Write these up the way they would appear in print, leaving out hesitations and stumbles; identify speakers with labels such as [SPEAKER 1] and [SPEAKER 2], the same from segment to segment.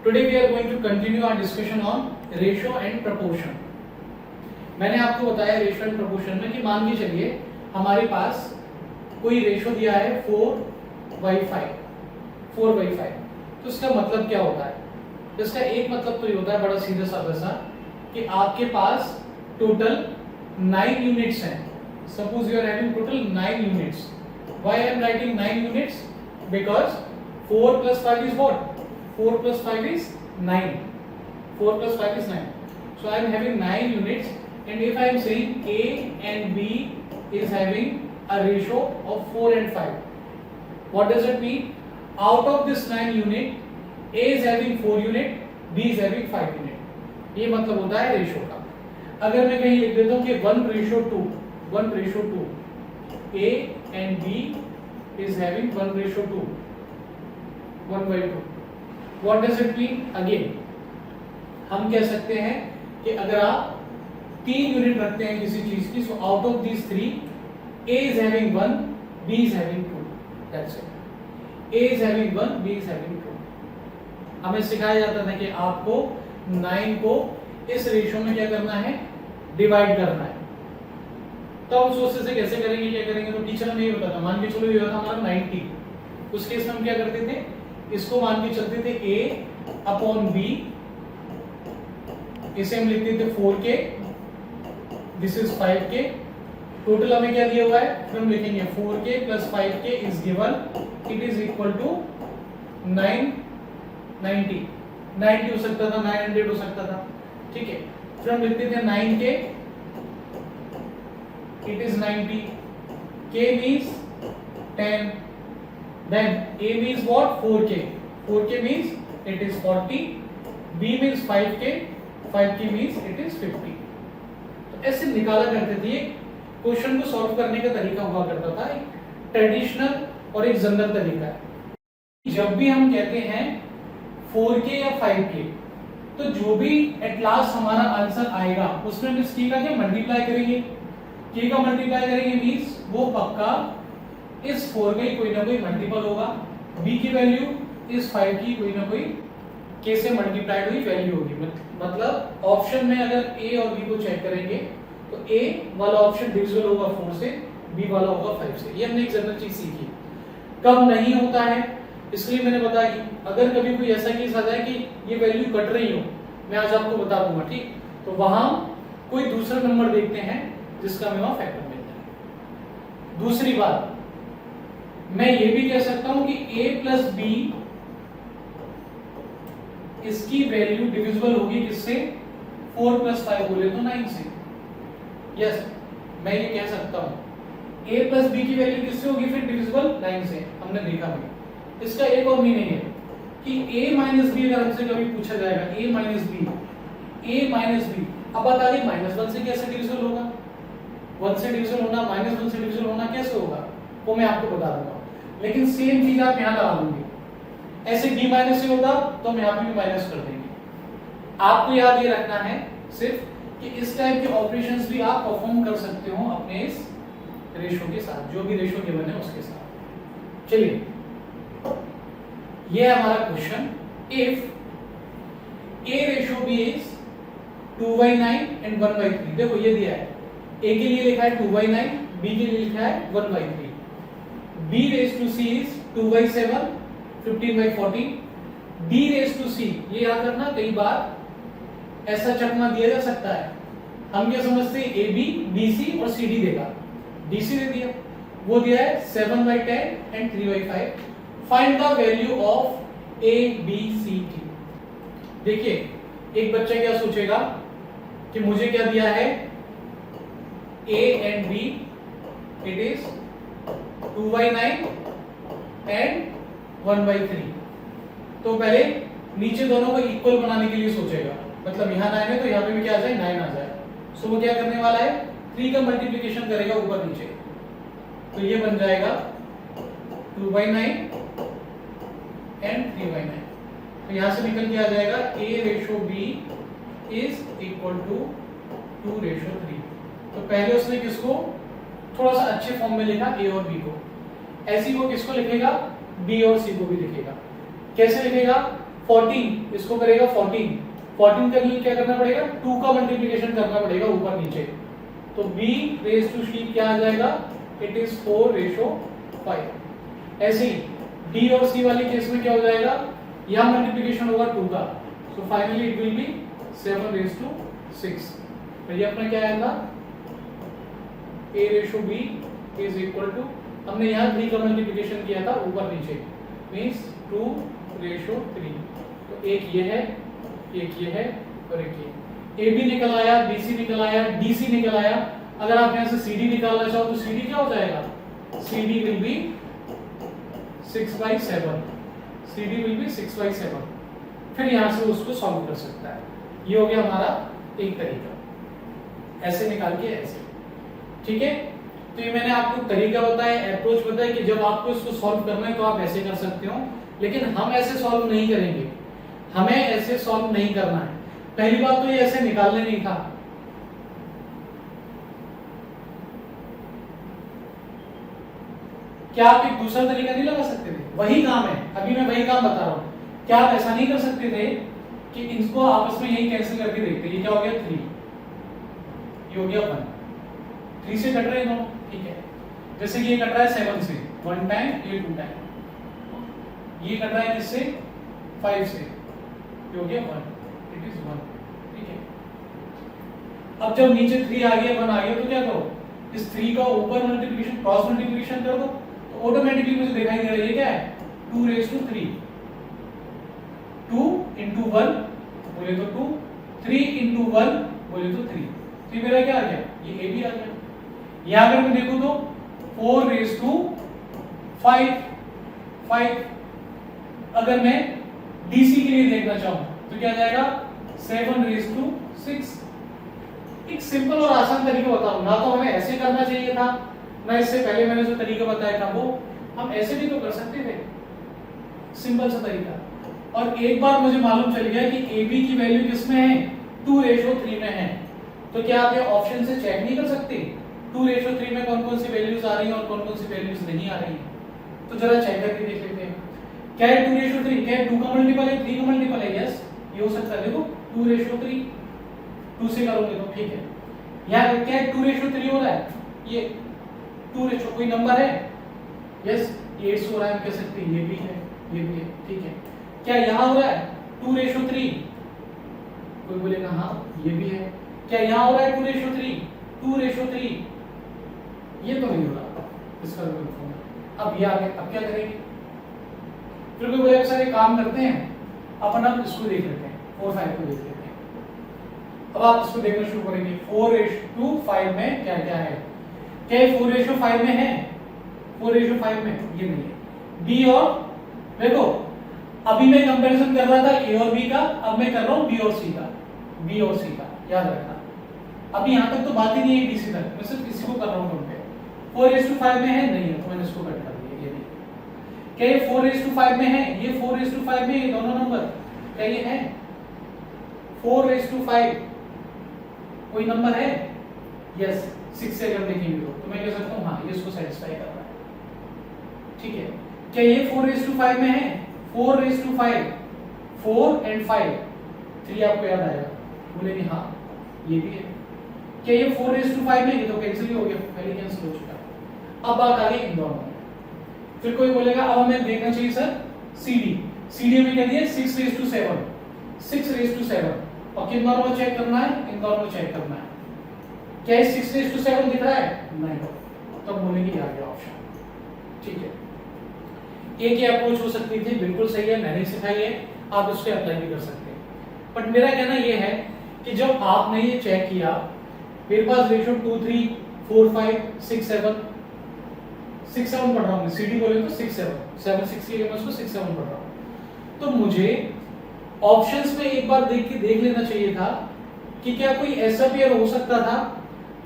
[SPEAKER 1] Today we are going to continue our discussion on ratio and proportion. मैंने आपको बताया ratio and proportion में कि मान के चलिए हमारे पास कोई रेशियो दिया है 4/5, तो इसका मतलब क्या होता है? इसका एक मतलब तो ये होता है बड़ा सीधा साधा सा कि आपके पास टोटल 9 यूनिट्स हैं. Suppose you are having total 9 units. Why I am writing 9 units? Because 4 + 5 is what? 4 + 5 is 9. 4 + 5 is 9. So I am having 9 units, and if I am saying A and B is having a ratio of 4 and 5, what does it mean? Out of this 9 unit, A is having 4 unit, B is having 5 unit. ये मतलब होता है ratio का. अगर मैं कहीं लिख देता हूँ कि 1:2, A and B is having 1:2, 1/2. What does it mean? Again, हम कह सकते हैं कि अगर आप 3 यूनिट रखते हैं किसी चीज की, so out of these 3, A is having 1, B is having 2. That's it. A is having 1, B is having 2. हमें सिखाया जाता था कि आपको 9 को इस रेशियो में क्या करना है? डिवाइड करना है. तो हम सोचते थे कैसे करेंगे, क्या करेंगे, तो टीचर हमें ये बताता, मान के चलो ये होता हमारा 90. उस केस में हम क्या करते थे? इसको मान के चलते थे A/B, इसे हम लिखते थे 4K, this is 5K. Total हमें क्या दिया हुआ है? फिर हम लिखेंगे 4K + 5K is given, it is equal to 990. 90 हो सकता था, 900 हो सकता था. ठीक है, फिर हम लिखते थे 9K, it is 90. K means 10. Then A means what? 4K. 4K means it is 40. B means 5K. 5K means it is 50. तो ऐसे निकाला करते थे. क्वेश्चन को सॉल्व करने का तरीका हुआ करता था, एक ट्रेडिशनल और एक जनरल तरीका है. जब भी हम कहते हैं 4K या 5K, तो जो भी एट लास्ट हमारा आंसर आएगा उसमें हम इस K का क्या मल्टीप्लाई करेंगे. K का मल्टीप्लाई करेंगे मींस वो पक्का इस 4 का ही कोई ना कोई मल्टीपल होगा. B की वैल्यू इस 5 की कोई ना कोई K से मल्टीप्लाइड हुई वैल्यू होगी. मतलब ऑप्शन में अगर A और B को चेक करेंगे तो A वाला ऑप्शन डिविजिबल होगा 4 से, B वाला होगा 5 से. ये हमने एक जनरल चीज सीखी. कब नहीं होता है इसलिए मैंने बताया कि अगर कभी कोई ऐसा केस आ जाए कि ये वैल्यू कट रही हो, मैं आज आपको बता दूंगा. ठीक, तो वहां कोई दूसरा नंबर देखते हैं जिसका हमें वहां फैक्टर मिलता है. दूसरी बात, मैं ये भी कह सकता हूं कि A + B इसकी वैल्यू डिविजिबल होगी किससे? 4 + 5 बोले तो 9 से. यस, मैं ये कह सकता हूं A + B की वैल्यू किससे होगी फिर डिविजिबल? 9 से. हमने देखा भी. इसका एक और मीनिंग है कि A - B अगर हमसे कभी पूछा जाएगा A - B, अब बता दी -1 से कैसे डिविजिबल होगा? 1 से डिविजन होना, -1 से डिविजन होना कैसे होगा वो मैं आपको बता दूंगा. लेकिन सेम चीज आप यहां लगा दूंगी. ऐसे B - से होता तो हम यहां पे भी माइनस कर देंगे. आपको याद ये रखना है सिर्फ कि इस टाइप के ऑपरेशंस भी आप परफॉर्म कर सकते हो अपने इस रेशियो के साथ, जो भी रेशियो गिवन है उसके साथ. चलिए, ये है हमारा question. If A/B is 2/9 and 1/3. देखो ये दिया है. A के लिए लिखा है 2/9, B के लिए लिखा है 1/3. B⁻C is 2/7, 15/14. D⁻C, ये याद रखना, कई बार ऐसा चकमा दिया जा सकता है. हम क्या समझते हैं? AB, BC और CD देगा. DC दे दिया, वो दिया है 7/10 and 3/5. Find the value of A, B, C, D. देखिए, एक बच्चा क्या सोचेगा कि मुझे क्या दिया है? A and B, it is 2/9 and 1/3. तो पहले नीचे दोनों को इक्वल बनाने के लिए सोचेगा. मतलब यहाँ 9 है तो यहाँ पे भी क्या आ जाए? 9 आ जाए. सो वो क्या करने वाला है? 3 का मल्टीप्लिकेशन करेगा ऊपर नीचे. तो ये बन जाएगा 2/9 and 3/9. तो यहाँ से निकल के आ जाएगा A/B is equal to 2/3. तो पहले उसने किसको थोड़ा सा अच्छे फॉर्म में लिखा? A और B को. ऐसी वो किसको लिखेगा? B और C को भी लिखेगा. कैसे लिखेगा? 14 इसको करेगा 14 के लिए क्या करना पड़ेगा, 2 का मल्टीप्लिकेशन करना पड़ेगा ऊपर नीचे। तो b रेज टू c क्या आ जाएगा, इट इज 4:5। ऐसे ही d और c वाले केस में क्या हो जाएगा, यहां मल्टीप्लिकेशन होगा 2 का, so finally it will be 7:6। तो ये अपना क्या आएगा, a/b इज इक्वल टू, हमने यहाँ 3 का मल्टीप्लिकेशन किया था ऊपर नीचे, मींस 2:3। तो एक ये है, एक ये है और एक ये। AB निकल आया, BC निकल आया, DC निकल आया। अगर आप यहाँ से CD निकालना चाहो तो CD क्या हो जाएगा, CD will be 6/7। CD will be 6/7। फिर यहाँ से उसको सॉल्व कर सकता है। ये हो गया हमारा एक तरीका, ऐसे निकाल के ऐसे, ठीक है। तो ये मैंने आपको तरीका बताया, अप्रोच बताया कि जब आपको इसको सॉल्व करना है तो आप ऐसे कर सकते हो, लेकिन हम ऐसे सॉल्व नहीं करेंगे, हमें ऐसे सॉल्व नहीं करना है। पहली बात तो ये ऐसे निकालने नहीं था, क्या आप एक दूसरा तरीका नहीं लगा सकते थे, वही काम है, अभी मैं वही काम बता रहा हूं। क्या आप ऐसा नहीं कर सकते थे कि इनको आपस में यही कैंसिल करके देखते, ये क्या हो गया 3, ये हो गया 1, 3 से कट रहे हैं दोनों, ठीक है। जैसे कि ये कट रहा है 7 से 1 टाइम, ये 2 टाइम, ये कट रहा है किससे 5 से, ये हो गया 1, इट इज 1, ठीक है। अब जब नीचे 3 आ गया 1 आ गया तो क्या करो, इस 3 का ऊपर मल्टीप्लिकेशन क्रॉस मल्टीप्लिकेशन कर दो, तो ऑटोमेटिकली मुझे दिखाई दे रहा है ये क्या है 2/3, 2 into 1 बोले तो 2, 3 into 1 बोले तो 3, तो मेरा क्या आ गया, ये a भी आ गया। यहां अगर मैं देखूं तो 4/5, अगर मैं DC के लिए देखना चाहूं तो क्या जाएगा 7/6। एक सिंपल और आसान तरीका बताऊं ना, तो हमें ऐसे करना चाहिए था ना, इससे पहले मैंने जो तरीका बताया था वो हम ऐसे भी तो कर सकते थे, सिंपल सा तरीका। और एक बार मुझे मालूम चल गया कि AB की वैल्यू किसमें है, 2:3 में है, तो क्या आप ये ऑप्शन से चेक नहीं कर सकते 2:3 में कौन कौन सी वैल्यूज आ रही हैं और कौन कौन सी वैल्यूज नहीं आ रही हैं, तो जरा चेक करके देख लेते हैं। क्या है 2:3, क्या है 2 का मल्टीपल है, 3 का मल्टीपल है, यस ये हो सकता है, देखो 2:3, 2 से करोगे तो ठीक है। यहाँ क्या है 2:3 हो रहा है, ये 2 कोई नंबर है, यस ये 8 हो रहा है, हम कह सकते हैं ये भी है, ये भी है, ठीक है। क्या यहाँ हो रहा है 2:3, कोई बोलेगा हाँ ये भी है। क्या यहाँ हो रहा है 2:3, 2:3, ये तो नहीं हो रहा, इसका अब ये आगे, अब क्या करेंगे, फिर कोई बोलेगा सर एक काम करते हैं, अपन अब इसको देख लेते हैं, 4/5 को देख लेते हैं। अब आप इसको देखना शुरू करेंगे 4:5 में क्या क्या है, क्या 4:5 में है, 4:5 में ये नहीं है। B और देखो अभी मैं कंपैरिजन कर रहा था A और B का, अब मैं कर रहा हूं B और C का, B और C का, याद रखना। अभी यहां तक तो बात ही नहीं है DC तक, मैं सिर्फ इसी को कर रहा हूं कंपेयर। 4:5 में है, नहीं है, तो मैंने इसको कट कर दिया, ये नहीं। क्या ये 4:5 में है, ये 4:5 में, ये दोनों नंबर क्या ये है 4:5, कोई नंबर है, यस 6 से अगर देखेंगे तो मैं कह सकता हूं हाँ ये इसको सेटिस्फाई कर रहा है, ठीक है। क्या ये 4:5 में है, 4:5, 4 and 5, 3 आपको याद आएगा, बोलेंगे हाँ ये भी है। क्या ये 4:5 में, ये तो कैंसिल ही हो गया, पहले कैंसिल हो चुका। अब बात आ गई इन दोनों में, फिर कोई बोलेगा अब हमें देखना चाहिए सर CD में क्या दिया 6:7, 6:7, और किन दोनों को चेक करना है, इन दोनों को चेक करना है। क्या ये 6:7 दिख रहा है, नहीं, तब बोलेंगे आ गया ऑप्शन, ठीक है। एक ही अप्रोच हो सकती थी, बिल्कुल सही है, मैंने सिखाई है, आप इसको अप्लाई भी कर सकते हैं। बट मेरा कहना यह है कि जब आपने ये चेक किया, मेरे पास रेशियो 2, 3, 4, 5, 6, 7, 6, 7 पढ़ रहा हूँ, CD बोले तो 6, 7, 7, 6 के लिए मैं उसको 6, 7 पढ़ रहा हूँ। तो मुझे ऑप्शंस में एक बार देख लेना चाहिए था कि क्या कोई ऐसा पेयर हो सकता था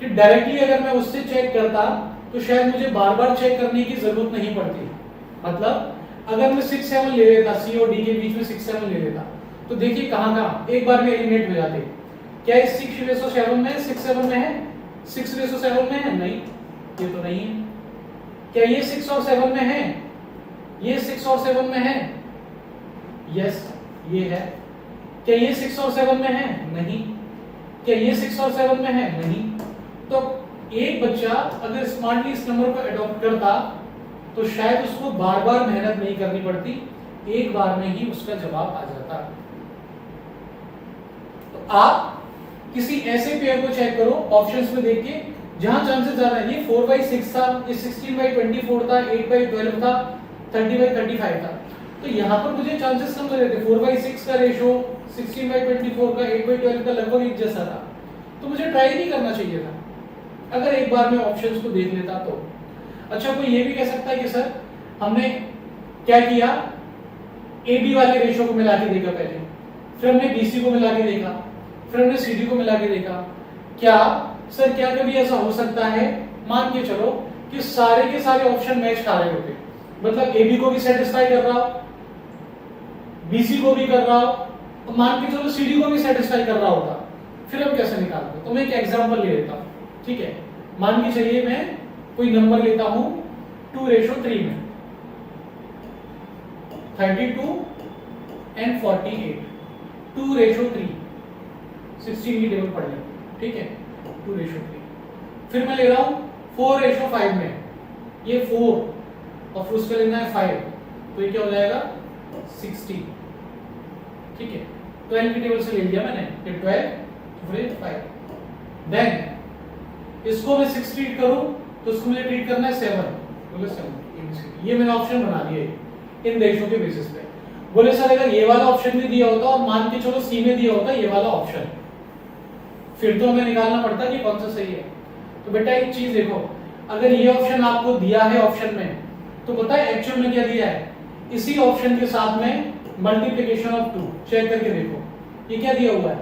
[SPEAKER 1] कि डायरेक्टली अगर मैं उससे चेक करता तो शायद मुझे बार बार चेक करने की जरूरत नहीं पड़ती। मतलब अगर मैं 6, 7 ले लेता, C और D के बीच में 6, 7 ले लेता, तो देखिए कहाँ एक बार में एलिमिनेट हो जाते। क्या इस 6:7 में 6, 7 में है, 6:7 में है, नहीं ये तो नहीं है। क्या ये 6 और 7 में है, ये 6 और 7 में है, यस ये है। क्या ये 6 और 7 में है? नहीं। क्या ये 6 और 7 में है? नहीं। तो एक बच्चा अगर स्मार्टली इस नंबर को अडॉप्ट करता तो शायद उसको बार बार मेहनत नहीं करनी पड़ती, एक बार में ही उसका जवाब आ जाता। तो आप किसी ऐसे पेयर को चेक करो ऑप्शंस में देख के जहां चांसेस ज्यादा है। ये 4/6 था, ये 16/24 था, 8/12 था, 30/35 था। तो यहाँ पर मुझे चांसेस कम लग रहे थे। 4/6 का रेशो 16/24 का 8/12 का लगभग एक जैसा था, तो मुझे ट्राई नहीं करना चाहिए था अगर एक बार में ऑप्शंस को देख लेता तो। अच्छा, कोई ये भी कह सकता है कि सर हमने क्या किया, ए बी वाले रेशो को मिला के देखा पहले, फिर हमने बीसी को मिला के देखा, फिर हमने सीडी को मिला के देखा। क्या सर क्या कभी ऐसा हो सकता है, मान के चलो कि सारे के सारे ऑप्शन मैच खा रहे होते, मतलब ए बी को भी सेटिस्फाई कर रहा हो, बीसी को भी कर रहा हो, तो मान के चलो सीडी को भी सेटिस्फाई कर रहा होता, फिर हम कैसे निकालते? तो मैं एक एग्जांपल ले लेता हूं, ठीक है। मान के चलिए मैं कोई नंबर लेता हूं 2:3 में, 32 एंड 48, 2:3, 16 की टेबल पढ़ लें, ठीक है, 2:3। फिर मैं ले रहा हूं 4:5 में, ये 4 और फिर उसका लेना है 5, तो ये क्या हो जाएगा 60, ठीक है। 12 की टेबल से ले लिया मैंने, ये 12 फिर 5। देन इसको मैं 6 ट्रीट करूं तो उसको मुझे ट्रीट करना है 7, बोले 7, ये मैंने ऑप्शन बना दिए इन रेशो के बेसिस पे। बोले सर अगर ये वाला ऑप्शन भी दिया होता और मान के चलो सी में दिया होता ये वाला ऑप्शन, फिर तो हमें निकालना पड़ता कि कौन सा सही है। तो बेटा एक चीज देखो, अगर ये ऑप्शन आपको दिया है ऑप्शन में, तो पता है एक्चुअल में क्या दिया है, इसी ऑप्शन के साथ में मल्टीप्लिकेशन ऑफ 2 चेक करके देखो, ये क्या दिया हुआ है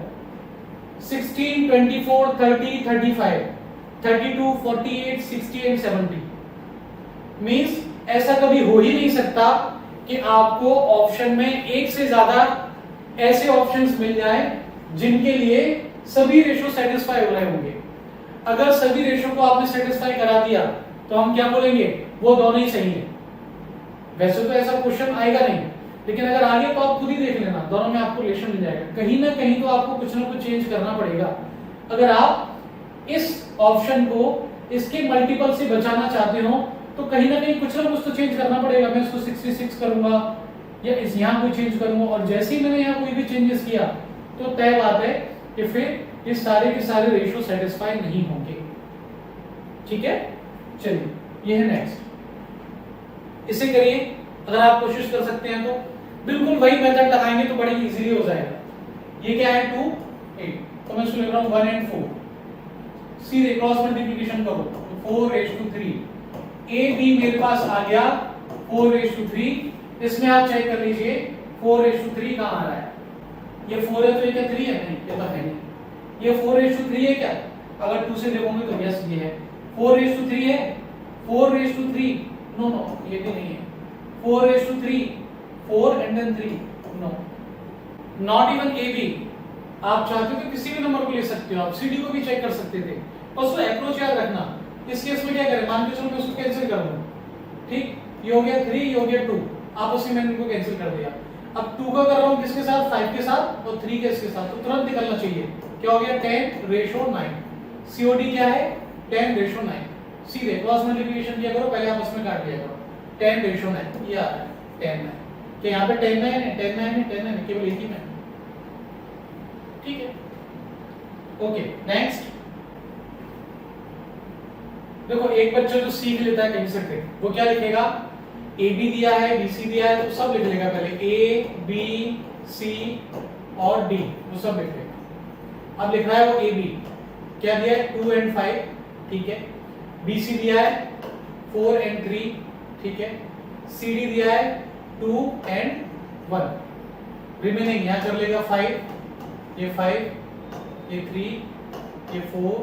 [SPEAKER 1] 16, 24, 30, 35, 32, 48, 60 एंड 70। मींस ऐसा कभी हो ही नहीं सकता कि आपको ऑप्शन में एक से ज्यादा ऐसे ऑप्शंस मिल जाए जिनके लिए सभी रेशो सेटिस्फाई हो रहे होंगे। अगर सभी रेशो को आपने सेटिस्फाई करा दिया तो हम क्या बोलेंगे, वो दोनों ही सही है। वैसे तो ऐसा क्वेश्चन आएगा नहीं, लेकिन अगर आगे तो आप खुद ही देख लेना, दोनों में आपको रिलेशन मिल जाएगा। कहीं ना कहीं तो आपको कुछ ना कुछ चेंज करना पड़ेगा। अगर आप इस ऑप्शन को इसके मल्टीपल से बचाना चाहते हो तो कहीं ना कहीं कुछ ना कुछ तो चेंज करना पड़ेगा। मैं इसको 66 करूंगा या इस यहाँ कोई चेंज करूंगा, और जैसे ही मैंने यहाँ कोई भी चेंजेस किया तो तय बात है कि फिर ये सारे के सारे रेशो सेटिस्फाई नहीं होंगे। ठीक है, चलिए ये है नेक्स्ट। इसे करिए, अगर आप कोशिश कर सकते हैं तो बिल्कुल वही मेथड लगाएंगे तो बड़ी इजीली हो जाएगा। ये क्या है 2, 8, तो मैं इसको लिख रहा हूँ 1 and 4, सीधे क्रॉस मल्टीप्लिकेशन करो तो 4:3। ए बी मेरे पास आ गया 4:3। इसमें आप चेक कर लीजिए 4:3 कहां आ रहा है, ये 4 है तो ये क्या 3 है? नहीं, ये तो है नहीं। ये 4:3 है क्या? अगर 2 से देखोगे तो यस ये है 4:3 है। 4:3 नो नो, ये भी नहीं है। 4:3, 4 and then 3, no, not even A B. आप चाहते हो तो किसी भी नंबर को ले सकते हो, आप सीडी को भी चेक कर सकते थे, बस वो अप्रोच याद रखना। इस केस में क्या करें, मान के चलो मैं उसको कैंसिल कर दूं, ठीक, ये हो गया 3, ये हो गया 2, आपस में मैंने इनको कैंसिल कर दिया। अब 2 का कर रहा हूं किसके साथ, 5 के साथ, और 3 के इसके साथ, तो तुरंत निकलना चाहिए। क्या हो गया 10:9। सीओडी क्या है 10:9। सीधे क्रॉस मल्टीप्लिकेशन किया करो, पहले आपस में काट दिया करो। 10:9 ये आ रहा है 10:9, कि यहाँ पे 10:9 है, 10:9 है, 10:9 है, केवल एक ही में। ठीक है, ओके नेक्स्ट। देखो एक बच्चा जो सीख लेता है कहीं से फिर वो क्या लिखेगा, ए बी दिया है, बी सी दिया है, तो सब लिख लेगा पहले, ए बी सी और डी, वो सब लिख लेगा। अब लिख रहा है वो ए बी, क्या दिया है 2 and 5, ठीक है। बी सी दिया है 4 and 3, ठीक है। सी डी दिया है 2 and 1, रिमेनिंग यहाँ कर लेगा 5, ये 5, ये 3, ये 4,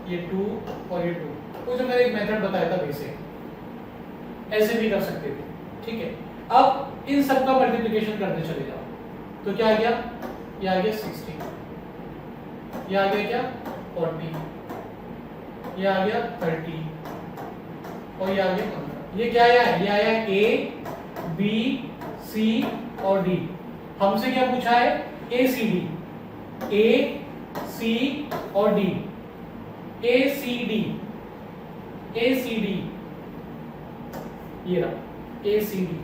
[SPEAKER 1] ये 2 और ये 2। तो जो मैंने एक मेथड बताया था बेसिक, ऐसे भी कर सकते थे, ठीक है। अब इन सब का मल्टीप्लिकेशन करते चले जाओ, तो क्या आ गया, ये आ गया 60, ये आ गया क्या 40, ये आ गया 30 और ये आ गया 15। ये क्या आया, ये आया ए बी सी और डी। हमसे क्या पूछा है, ए सी डी, ए सी और डी, ए सी डी, ए सी डी, ये रहा ए सी डी।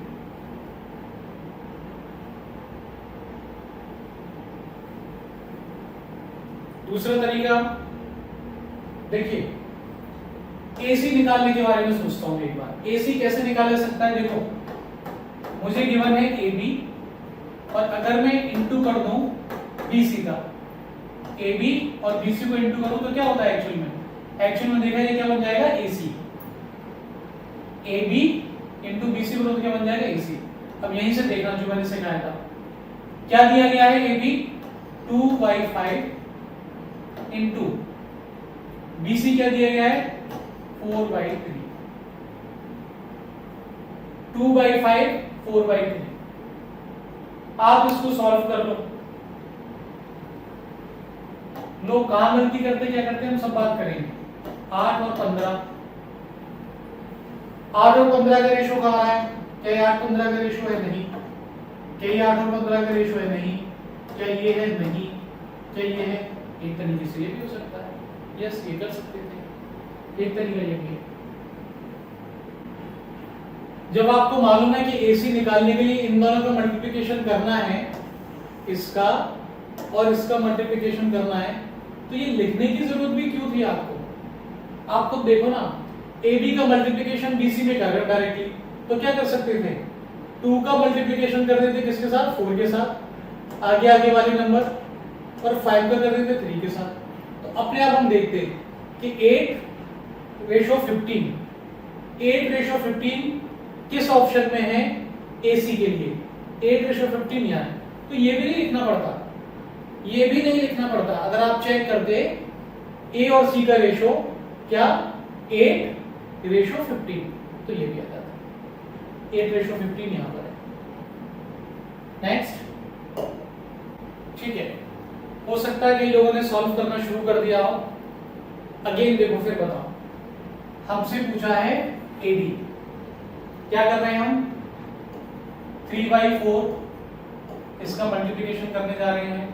[SPEAKER 1] दूसरा तरीका देखिए, एसी निकालने के बारे में सोचता हूं एक बार। एसी कैसे निकाला जा सकता है, देखो मुझे गिवन है ए बी, और अगर मैं इंटू कर दूं बीसी का, ए बी और बीसी को इंटू करूं तो क्या होता है एक्चुअल में देखा जाए क्या बन जाएगा, AC. A B into BC करो तो क्या बन जाएगा, एसी। अब यहीं से देखना जो मैंने सिखाया था, क्या दिया गया है, ए बी 2/5 इंटू बीसी क्या दिया गया है, 4/3, 2/5 4/3। आप इसको सॉल्व कर लो। लोग कहां गलती करते क्या करते हैं, हम सब बात करेंगे। 8 और 15, 8 और 15 का रेशो कहां है, क्या ये 8-15 का रेशो है, नहीं। क्या ये 8 और 15 का रेशो है, नहीं। क्या ये है, नहीं। क्या ये है, एक तरीके से ये भी हो सकता है, यस ये कर सकते थे, एक तरीका ये भी है। जब आपको मालूम है कि एसी निकालने के लिए इन दोनों का मल्टीप्लिकेशन करना है, इसका और इसका मल्टीप्लिकेशन करना है, तो ये लिखने की जरूरत भी क्यों थी आपको। आपको देखो ना, AB का मल्टीप्लिकेशन BC में कर रहे हो डायरेक्टली, तो क्या कर सकते थे, 2 का मल्टीप्लिकेशन कर देते किसके साथ, 4 के साथ, आगे वाले नंबर, और 5 का कर देते 3 के साथ। तो अपने आप हम देखते हैं कि 8:15, 8:15 किस ऑप्शन में है, AC के लिए 8:15 यहाँ है। तो ये भी नहीं लिखना पड़ता, ये भी नहीं लिखना पड़ता। अगर आप चेक करते A और C का रेशो क्या, 8:15, तो ये भी आ जाता है, 8:15 यहां पर है। नेक्स्ट, ठीक है, हो सकता है कई लोगों ने सॉल्व करना शुरू कर दिया हो। अगेन देखो, फिर बताओ, हमसे पूछा है एडी, क्या कर रहे हैं हम, 3/4 इसका मल्टीप्लिकेशन करने जा रहे हैं,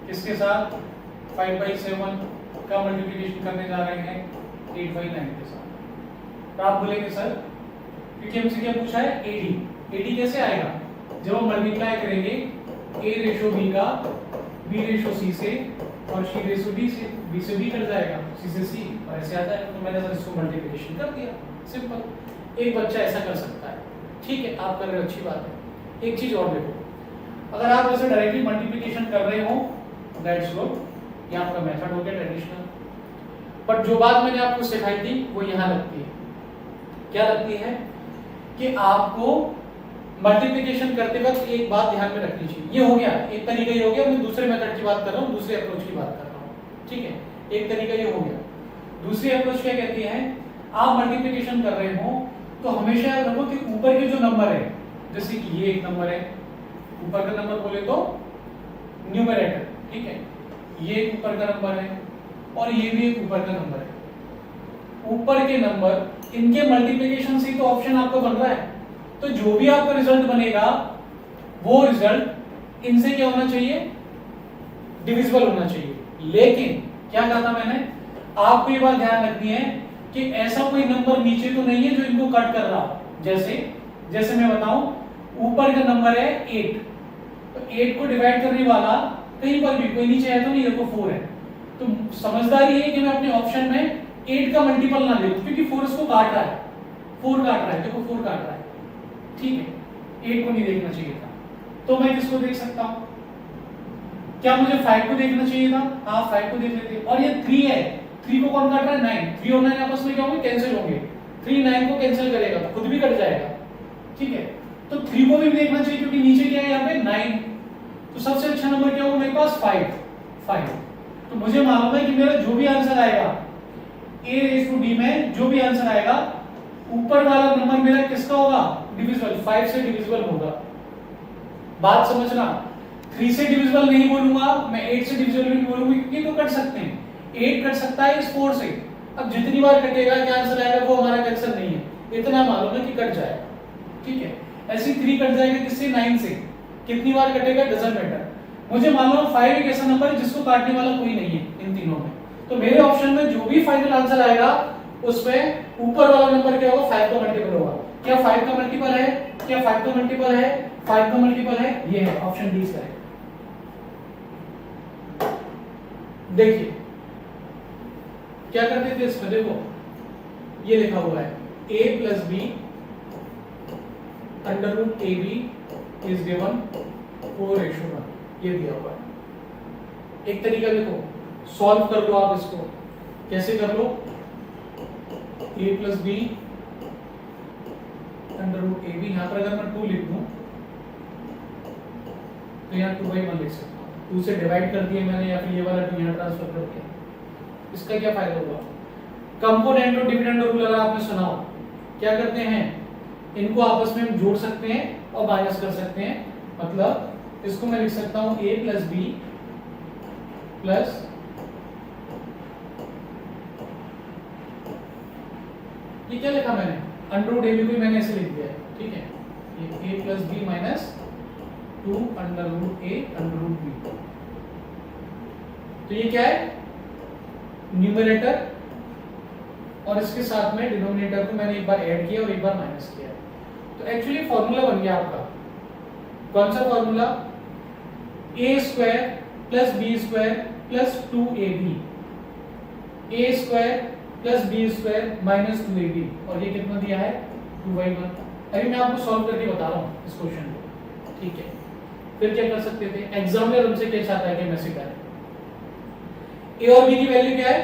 [SPEAKER 1] किसके साथ, 5/7 का मल्टीप्लिकेशन करने जा रहे हैं 8/9 के साथ। तो आप बोलेंगे सर, क्योंकि हमसे क्या पूछा है, एडी। एडी कैसे आएगा, जब हम मल्टीप्लाई करेंगे A/B का B/C से और C/D से, B से B कट जाएगा, C से C, और ऐसे आता है। तो मैंने सर इसको मल्टीप्लिकेशन कर दिया, सिंपल। एक बच्चा ऐसा कर सकता है, ठीक है, आप कर रहे हो, अच्छी बात है। एक चीज और देखो, अगर आप ऐसे डायरेक्टली मल्टीप्लिकेशन कर रहे हो, दैट्स गुड, ये आपका मेथड हो गया ट्रेडिशनल। बट जो बात मैंने आपको सिखाई थी वो यहाँ लगती है, क्या लगती है, कि आपको मल्टीप्लिकेशन करते वक्त एक बात ध्यान में रखनी चाहिए। ये हो गया एक तरीका, ये हो गया, मैं दूसरे मेथड की बात कर रहा हूँ, दूसरे अप्रोच की बात कर रहा हूँ, ठीक है, एक तरीका ये हो गया। दूसरी अप्रोच क्या कहती है, आप मल्टीप्लिकेशन कर रहे हो तो हमेशा याद रखो कि ऊपर के जो नंबर है, जैसे कि ये एक नंबर है, ऊपर का नंबर बोले तो न्यूमरेटर, ठीक है, ये एक ऊपर का नंबर है और ये भी एक ऊपर का नंबर है। ऊपर के नंबर, इनके मल्टीप्लिकेशन से तो ऑप्शन आपका बन रहा है, तो जो भी आपका रिजल्ट बनेगा वो रिजल्ट इनसे क्या होना चाहिए, डिविजिबल होना चाहिए। लेकिन क्या कहा था मैंने, आपको ये बात ध्यान रखनी है कि ऐसा कोई नंबर नीचे तो नहीं है जो इनको कट कर रहा। जैसे मैं बताऊं, ऊपर का नंबर है 8, तो 8 को डिवाइड करने वाला कहीं पर भी कोई नीचे है तो नहीं, देखो 4 है, तो समझदारी है कि मैं अपने ऑप्शन में 8 का मल्टीपल ना ले, क्योंकि 4 इसको काट रहा है, 4 काट रहा है, देखो 4 काट रहा है, ठीक है, 8 को नहीं देखना चाहिए था। तो मैं किसको देख सकता हूं, क्या मुझे 5 को देखना चाहिए था, हाँ 5 को देख लेते। और ये 3 है, 3 को कौन काट रहा है, 9, 3 और 9 आपस में क्या होंगे, कैंसिल होंगे, 3 9 को कैंसिल करेगा तो खुद भी कट जाएगा, ठीक है। तो 3 को भी देखना चाहिए क्योंकि नीचे क्या है यहाँ पे 9, तो सबसे अच्छा नंबर क्या होगा मेरे पास, 5। तो मुझे मालूम है कि मेरा जो भी आंसर आएगा A/D में, जो भी आंसर आएगा ऊपर वाला नंबर मेरा किसका होगा, डिविजिबल, 5 से डिविजिबल होगा। बात समझना, 3 से डिविजिबल नहीं बोलूंगा मैं, 8 से डिविजिबल नहीं बोलूंगा, क्योंकि तो कट सकते हैं, 8 कट सकता है इस 4 से। अब जितनी बार कटेगा क्या आंसर आएगा वो हमारा कंसर्न नहीं है, इतना मालूम है कि कट जाएगा, ठीक है। ऐसे 3 कट जाएगा किससे, 9 से, कितनी बार कटेगा डजंट मैटर। मुझे मान लो 5 एक ऐसा नंबर है जिसको काटने वाला कोई नहीं है इन तीनों में, तो मेरे ऑप्शन में जो भी फाइनल आंसर आएगा उसमें ऊपर वाला नंबर क्या होगा, 5 का मल्टीपल होगा। क्या 5 का मल्टीपल है, क्या 5 का मल्टीपल है, 5 का मल्टीपल है, ये है ऑप्शन डी करेक्ट। देखिए क्या करते थे इसमें, देखो ये लिखा हुआ है a plus B under root A B is given 4:1, ये दिया हुआ है। एक तरीका देखो, सॉल्व कर लो आप इसको, कैसे कर लो, a plus B under root A B, यहां पर अगर मैं 2 लिख दूं तो यहाँ 2/1 लिख सकता हूँ, 2 से डिवाइड कर दिया मैंने, या फिर ये वाला 2 यहाँ ट्रांसफर कर दिया। इसका क्या फायदा हुआ, कंपोनेंट और डिविडेंड रूल अगर आपने सुना हो, क्या करते हैं इनको आपस में हम जोड़ सकते हैं और माइनस कर सकते हैं। मतलब इसको मैं लिख सकता हूं a प्लस बी प्लस ये क्या लिखा मैंने, अंडर रूट ए बी को मैंने ऐसे लिख दिया है, ठीक है, ये a plus B minus 2 under root A under root B. तो ये क्या है, न्यूमरेटर और इसके साथ में डिनोमिनेटर को मैंने एक बार ऐड किया और एक बार माइनस किया। तो एक्चुअली फॉर्मूला बन गया आपका, कौन सा formula, a square plus B square plus 2ab, a square plus B square minus 2ab, और ये कितना दिया है 2/1। अभी मैं आपको सॉल्व करके बता रहा हूँ इस क्वेश्चन को, ठीक है। फिर क्या कर सकते थे, एग्जामिनर हमसे क्या चाहता है कि हम ऐसे करें, a और b की वैल्यू क्या है,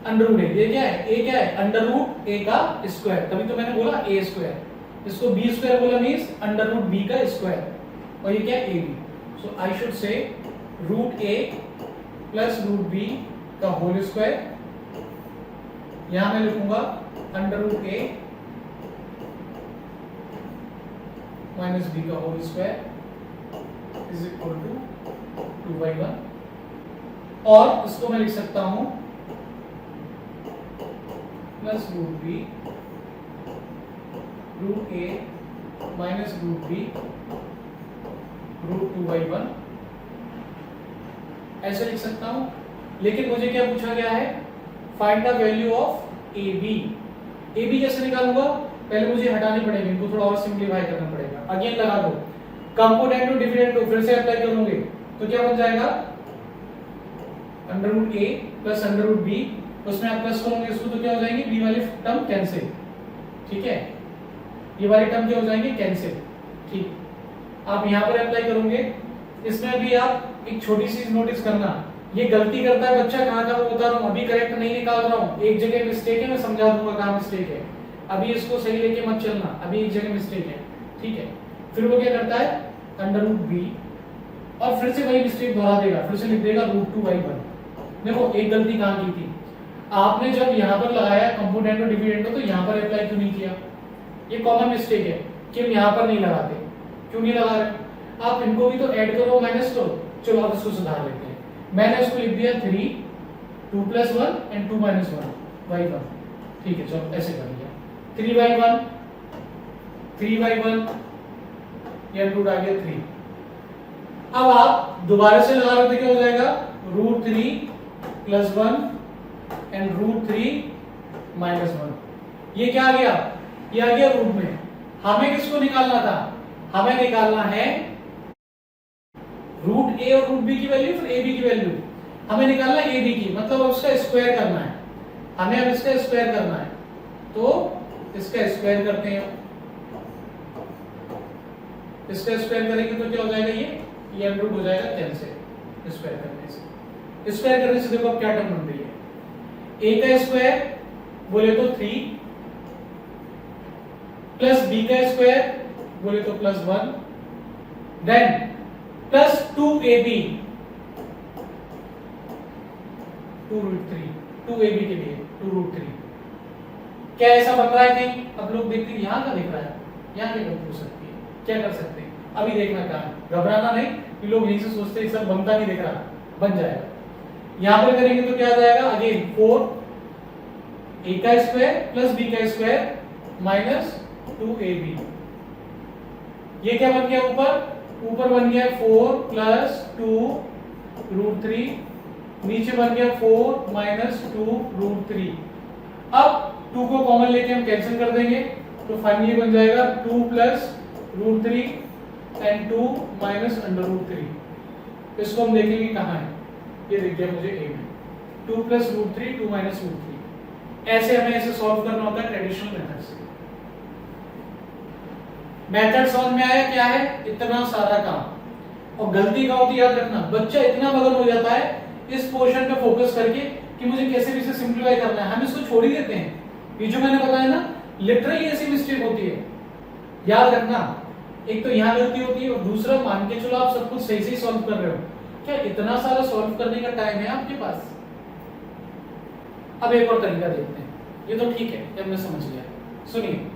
[SPEAKER 1] अंडर रूट ए, ये क्या है, a क्या है, अंडर रूट a का स्क्वायर, तभी तो मैंने बोला a स्क्वायर, इसको b स्क्वायर बोला मींस अंडर रूट b का स्क्वायर, और ये क्या है ab। So I should say root a प्लस रूट b का होल स्क्वायर, यहां मैं लिखूंगा under root a minus b का whole square is equal to 2/1, और इसको मैं लिख सकता हूं plus root B root A minus root B root 2/1, ऐसे लिख सकता हूं। लेकिन मुझे क्या पूछा गया है, find the value of A B. A B कैसे निकालूंगा, पहले मुझे हटाने पड़ेंगे, इनको थोड़ा और सिंप्लीफाई करना पड़ेगा। अगेन लगा दो, कंपोनेंट टू डिविडेंड टू, फिर से अप्लाई करोगे तो क्या बन जाएगा, अंडर रूट ए प्लस अंडर रूट बी, उसमें आप प्लस करोगे इसको तो क्या हो जाएंगे, बी वाली टर्म कैंसिल, ठीक है, ये वाली टर्म क्या हो जाएंगे कैंसिल, ठीक। आप यहां पर अप्लाई करोगे, इसमें भी आप एक छोटी सी नोटिस करना, ये गलती करता है बच्चा, कहां का वो बता रहा हूं, अभी करेक्ट नहीं निकाल रहा हूं, एक जगह मिस्टेक है, मैं समझा दूंगा कहां मिस्टेक है, अभी इसको सही लेके मत चलना, अभी एक जगह मिस्टेक है, ठीक है। फिर वो क्या करता है, अंडर रूट बी, और फिर से वही मिस्टेक दोहरा देगा, फिर से लिख देगा रूट 2/1। देखो एक गलती कहां की थी, आपने जब यहां पर लगाया कंपोनेंट और डिविडेंड तो यहां पर अप्लाई क्यों नहीं किया, ये कॉमन मिस्टेक है कि हम यहां पर नहीं लगाते, क्यों नहीं लगा रहे, आप इनको भी तो ऐड करो माइनस करो। चलो अब इसको सुधार लेते हैं, मैंने इसको लिख दिया 3 2 + 1 एंड 2 - 1/1, ठीक है, चलो ऐसे कर लिया 3/1 3/1, ये रूट आ गया 3। अब आप दोबारा से लगा रहे थे, क्या हो जाएगा, √3 + 1 एंड √3 - 1, ये क्या आ गया, ये आ गया रूट में। हमें किसको निकालना था, हमें निकालना है रूट ए और रूट बी की वैल्यू, फिर ए बी की वैल्यू, हमें निकालना है ए बी की, मतलब अब उसका स्क्वायर करना है, हमें अब इसका स्क्वायर करना है, तो इसका स्क्वायर करते हैं, इसका स्क्वायर करेंगे तो क्या हो जाएगा, ये रूट हो जाएगा कैंसिल स्क्वायर करने से। स्क्वायर करने से देखो अब क्या टर्म बन रही है, a का स्क्वायर बोले तो 3 प्लस b का स्क्वायर बोले तो +1, देन प्लस 2ab 2√3, 2ab के लिए 2√3, क्या ऐसा बन रहा है कहीं, अब लोग देखते हैं यहां का दिख रहा है, यहां क्या गलती हो सकती है, क्या कर सकते हैं, अभी देखना कहां, घबराना नहीं कि लोग यहीं से सोचते हैं सब बनता नहीं दिख रहा, बन जाएगा। यहां पर करेंगे तो क्या आ जाएगा, अगेन 4 a का स्क्वायर प्लस b का स्क्वायर माइनस 2ab, ये क्या बन गया ऊपर ऊपर बन गया 4 प्लस 2 रूट 3, नीचे बन गया 4 माइनस 2 रूट 3। अब 2 को कॉमन लेके हम कैंसिल कर देंगे, तो फाइनली बन जाएगा 2 plus root 3 and 2 minus under root 3। इसको हम देखेंगे कहाँ है, ये दिख गया मुझे ए में, 2 प्लस रूट 3 2 माइनस रूट 3। ऐसे हमें इसे सॉल्व करना होता है ट्रेडिशनल मेथड से। मेथड समझ में आया क्या है? इतना सारा काम। और गलती का होती याद रखना, बच्चा इतना मगन हो जाता है इस पोर्शन पे फोकस करके कि मुझे कैसे भी इसे सिंपलीफाई करना है, हम इसको छोड़ ही देते हैं। ये जो मैंने बताया ना, लिटरली ऐसी मिस्टेक होती है, याद रखना। एक तो यहाँ गलती होती है, और दूसरा मान के चलो आप सब कुछ सही से सॉल्व कर रहे हो, क्या इतना सारा सॉल्व करने का टाइम है आपके पास? अब एक और तरीका देखते हैं, ये तो ठीक है, जब मैं समझ गया। सुनिए,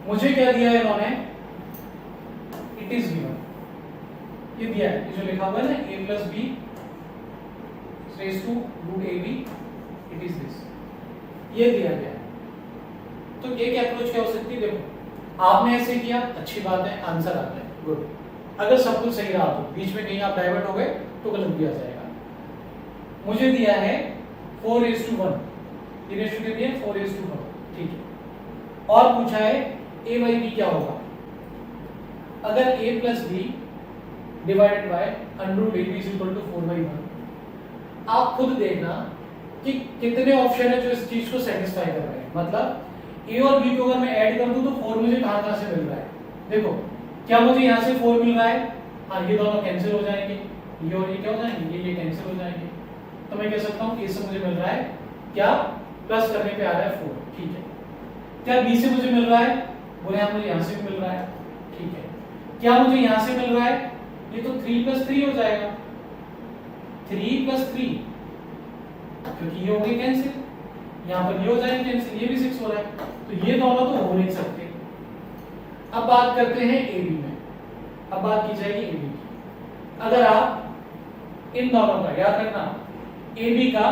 [SPEAKER 1] मुझे क्या दिया है इन्होंने, इट इज गिवन, ये दिया है, ये जो लिखा हुआ है ना a plus B raise to root A B, it is this, ये दिया गया है। तो एक अप्रोच क्या हो सकती है, देखो आपने ऐसे किया, अच्छी बात है, आंसर आता है, गुड। अगर सब कुछ सही रहा तो बीच में कहीं आप डाइवर्ट हो गए तो गलत भी आ जाएगा। मुझे दिया है 4:1, ये रेशियो दे दिया 4:1, ठीक है। और पूछा है a बाई बी क्या होगा, अगर a plus B divided by under root A B is equal to 4/1। आप खुद देखना कि कितने ऑप्शन है जो इस चीज को सेटिस्फाई कर रहे हैं। मतलब a और b को अगर मैं ऐड कर दूं तो 4 मुझे कहां से मिल रहा है, देखो क्या मुझे यहां से 4 मिल रहा है, हाँ ये दोनों कैंसिल हो जाएंगे, ये और ये क्या हो जाएंगे, ये कैंसिल हो जाएंगे। तो मैं कह सकता हूं a से मुझे मिल रहा है क्या, प्लस करने पे आ रहा है 4, ठीक है। क्या b से मुझे मिल रहा है, बोले हाँ मुझे यहां से भी मिल रहा है, ठीक है। क्या मुझे यहां से मिल रहा है, ये तो 3 + 3 हो जाएगा, 3 + 3, क्योंकि ये हो गए कैंसिल, यहां पर ये हो जाएंगे कैंसिल, ये भी 6 हो रहा है, तो ये दोनों तो हो नहीं सकते। अब बात करते हैं ए बी में, अब बात की जाएगी ए बी की। अगर आप इन दोनों का, याद रखना, ए बी का